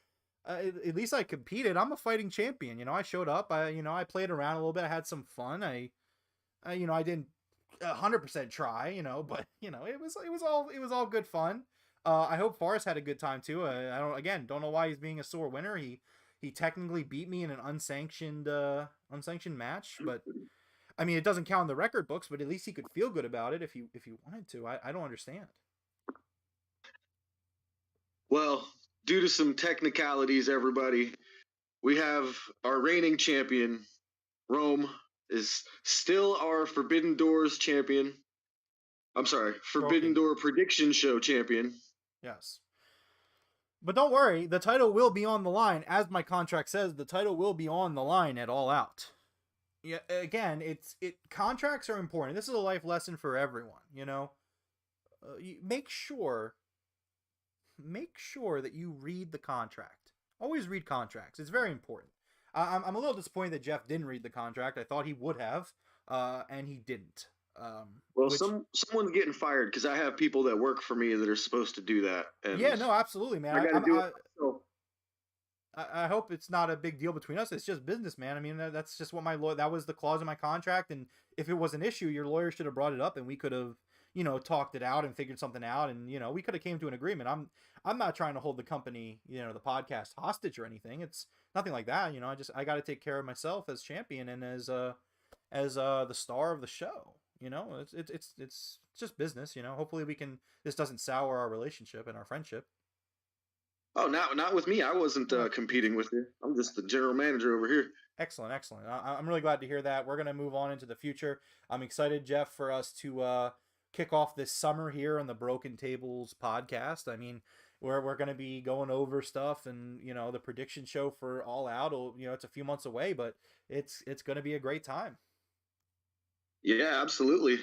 at least I competed. I'm a fighting champion. I showed up. I played around a little bit. I had some fun. I didn't 100% try, but it was all good fun. I hope Forrest had a good time too. I don't know why he's being a sore winner. He technically beat me in an unsanctioned match, but I mean, it doesn't count in the record books, but at least he could feel good about it if he wanted to. I don't understand. Well, due to some technicalities, everybody, we have our reigning champion, Rome, is still our Forbidden Doors champion. I'm sorry, Forbidden Door Prediction Show champion. Yes. But don't worry, the title will be on the line. As my contract says, the title will be on the line at All Out. Yeah, again, contracts are important. This is a life lesson for everyone, make sure that you read the contract. Always read contracts. It's very important. I'm a little disappointed that Jeff didn't read the contract. I thought he would have, and he didn't. Someone's getting fired because I have people that work for me that are supposed to do that. And yeah, no, absolutely, man. I gotta do it. I hope it's not a big deal between us. It's just business, man. I mean, that's just what that was the clause in my contract. And if it was an issue, your lawyer should have brought it up and we could have, talked it out and figured something out. And, we could have came to an agreement. I'm not trying to hold the company, the podcast hostage or anything. It's nothing like that. I got to take care of myself as champion and as the star of the show. It's just business. Hopefully this doesn't sour our relationship and our friendship. Oh, not with me. I wasn't competing with you. I'm just the general manager over here. Excellent. I'm really glad to hear that. We're going to move on into the future. I'm excited, Jeff, for us to kick off this summer here on the Broken Tables podcast. I mean, we're going to be going over stuff and, the prediction show for All Out. It's a few months away, but it's going to be a great time. Yeah, absolutely.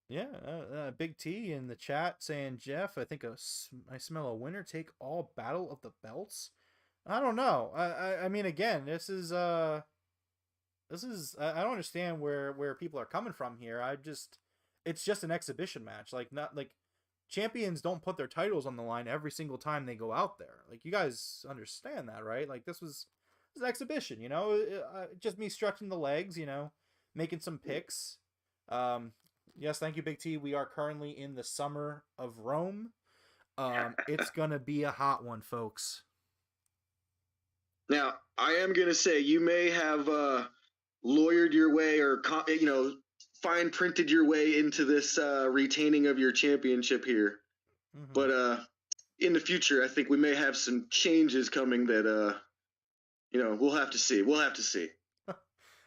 Yeah, Big T in the chat saying, Jeff, I think I smell a winner take all battle of the belts. I don't know. I mean, again, this is I don't understand where people are coming from here. It's just an exhibition match. Not like champions don't put their titles on the line every single time they go out there. Like, you guys understand that, right? Like, this was an exhibition, just me stretching the legs, making some picks. Yes, thank you, Big T. We are currently in the summer of Rome. It's going to be a hot one, folks. Now, I am going to say you may have lawyered your way or, fine printed your way into this retaining of your championship here. Mm-hmm. But in the future, I think we may have some changes coming that, we'll have to see.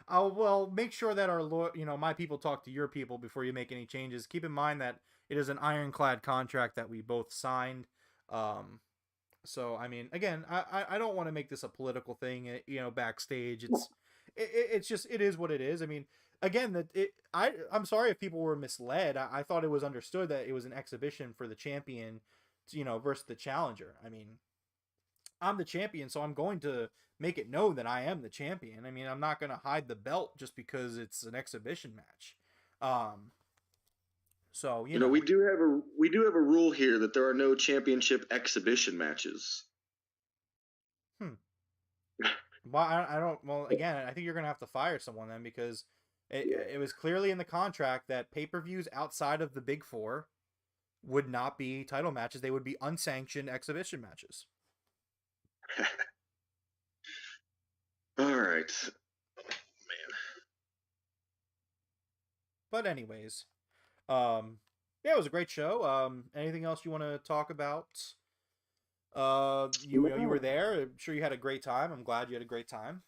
Well, make sure that my people talk to your people before you make any changes. Keep in mind that it is an ironclad contract that we both signed. So, I mean, again, I don't want to make this a political thing, backstage. It's just, it is what it is. I mean, again, I'm sorry if people were misled. I thought it was understood that it was an exhibition for the champion, versus the challenger. I mean, I'm the champion, so I'm going to make it known that I am the champion. I mean, I'm not going to hide the belt just because it's an exhibition match. So, we do have a rule here that there are no championship exhibition matches. Well, I don't. Well, again, I think you're going to have to fire someone then, because it was clearly in the contract that pay-per-views outside of the Big Four would not be title matches. They would be unsanctioned exhibition matches. All right, man. But anyways, it was a great show. Anything else you want to talk about? You were there. I'm sure you had a great time. I'm glad you had a great time.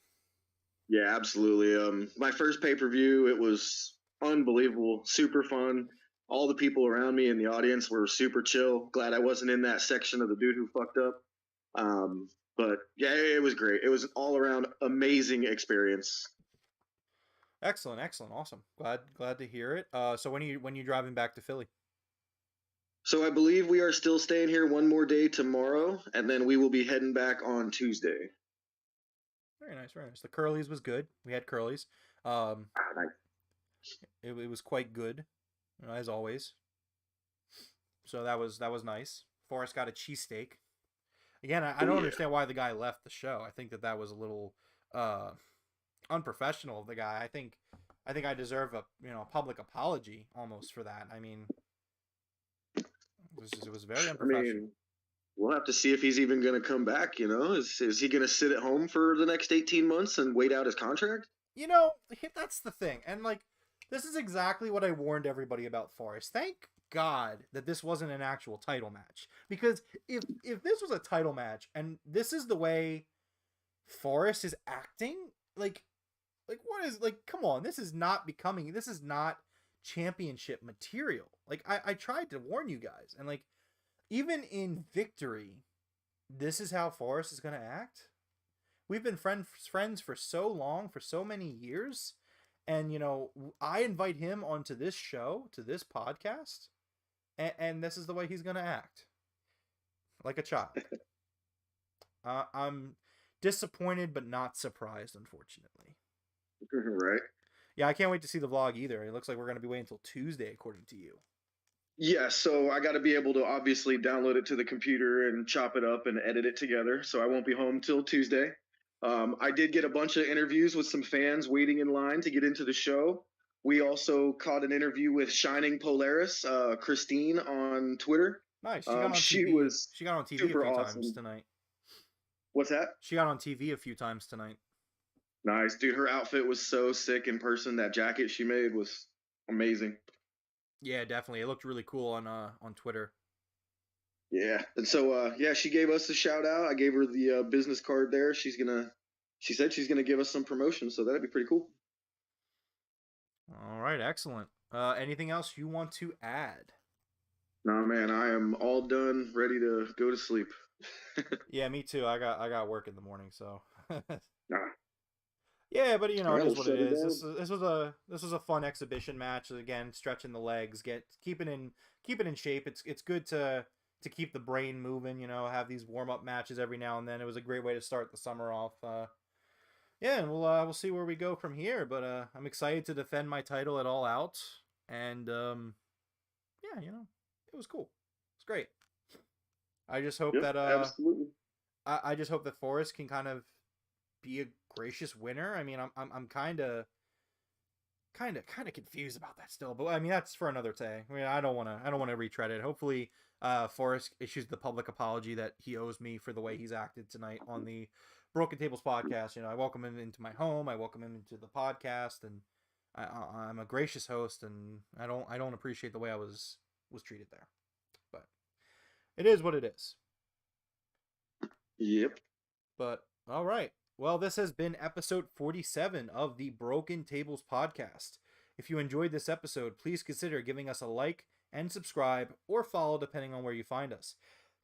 Yeah, absolutely. My first pay-per-view, it was unbelievable, super fun. All the people around me in the audience were super chill. Glad I wasn't in that section of the dude who fucked up. But yeah, it was great. It was an all-around amazing experience. Excellent, awesome. Glad to hear it. So when you driving back to Philly? So I believe we are still staying here one more day tomorrow, and then we will be heading back on Tuesday. Very nice. The Curly's was good. We had Curly's. Nice. It was quite good, as always. So that was nice. Forrest got a cheesesteak. Again, I don't understand why the guy left the show. I think that was a little unprofessional of the guy. I think I deserve a public apology almost for that. I mean, it was very unprofessional. I mean, we'll have to see if he's even going to come back. Is he going to sit at home for the next 18 months and wait out his contract? That's the thing. And this is exactly what I warned everybody about Forrest. Thank God that this wasn't an actual title match, because if this was a title match and this is the way Forrest is acting, what is, come on, this is not championship material. I tried to warn you guys, and even in victory, this is how Forrest is going to act. We've been friends for so long, for so many years, and I invite him onto this show, to this podcast, and this is the way he's going to act, like a child. I'm disappointed but not surprised, unfortunately. Right. Yeah, I can't wait to see the vlog either. It looks like we're going to be waiting until Tuesday, according to you. Yeah, so I got to be able to obviously download it to the computer and chop it up and edit it together. So I won't be home till Tuesday. I did get a bunch of interviews with some fans waiting in line to get into the show. We also caught an interview with Shining Polaris, Christine on Twitter. Nice. She got on She TV. was She got on TV a super few awesome. times tonight. What's that? She got on TV a few times tonight. Nice, dude. Her outfit was so sick in person. That jacket she made was amazing. Yeah, definitely. It looked really cool on Twitter. Yeah, and so yeah, she gave us a shout out. I gave her the business card there. She said she's gonna give us some promotion, so that'd be pretty cool. All right, excellent. Anything else you want to add? Nah, man, I am all done, ready to go to sleep. Yeah, me too. I got work in the morning, so. Nah. Yeah, but you know, it is what it is. down. This was a fun exhibition match. Again, stretching the legs, keep it in shape. It's good to keep the brain moving. You know, have these warm up matches every now and then. It was a great way to start the summer off. Yeah, and we'll see where we go from here. But I'm excited to defend my title at All Out, and yeah, you know, it was cool. It's great. I just hope that absolutely. I just hope that Forrest can kind of be a gracious winner. I mean, I'm kind of confused about that still, but I mean that's for another day. I mean, I don't want to retread it. Hopefully, Forrest issues the public apology that he owes me for the way he's acted tonight on the Broken Tables podcast. You know, I welcome him into my home. I welcome him into the podcast, and I'm a gracious host, and I don't appreciate the way I was treated there. But it is what it is. Yep. But all right. Well, this has been episode 47 of the Broken Tables podcast. If you enjoyed this episode, please consider giving us a like and subscribe or follow depending on where you find us.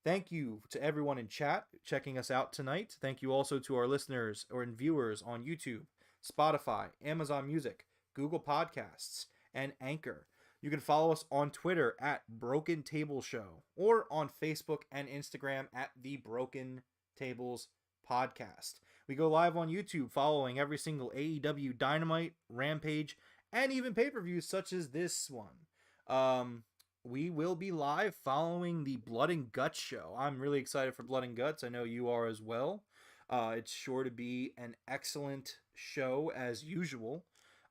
Thank you to everyone in chat checking us out tonight. Thank you also to our listeners or viewers on YouTube, Spotify, Amazon Music, Google Podcasts, and Anchor. You can follow us on Twitter at Broken Table Show or on Facebook and Instagram at The Broken Tables Podcast. We go live on YouTube following every single AEW Dynamite, Rampage, and even pay-per-views such as this one. We will be live following the Blood and Guts show. I'm really excited for Blood and Guts. I know you are as well. It's sure to be an excellent show as usual.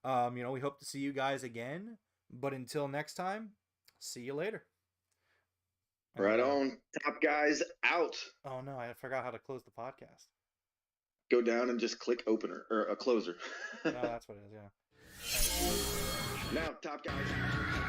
You know, we hope to see you guys again. But until next time, see you later. Right on. Top guys out. Oh no, I forgot how to close the podcast. Go down and just click opener or a closer. No, that's what it is, yeah. Now, top guys.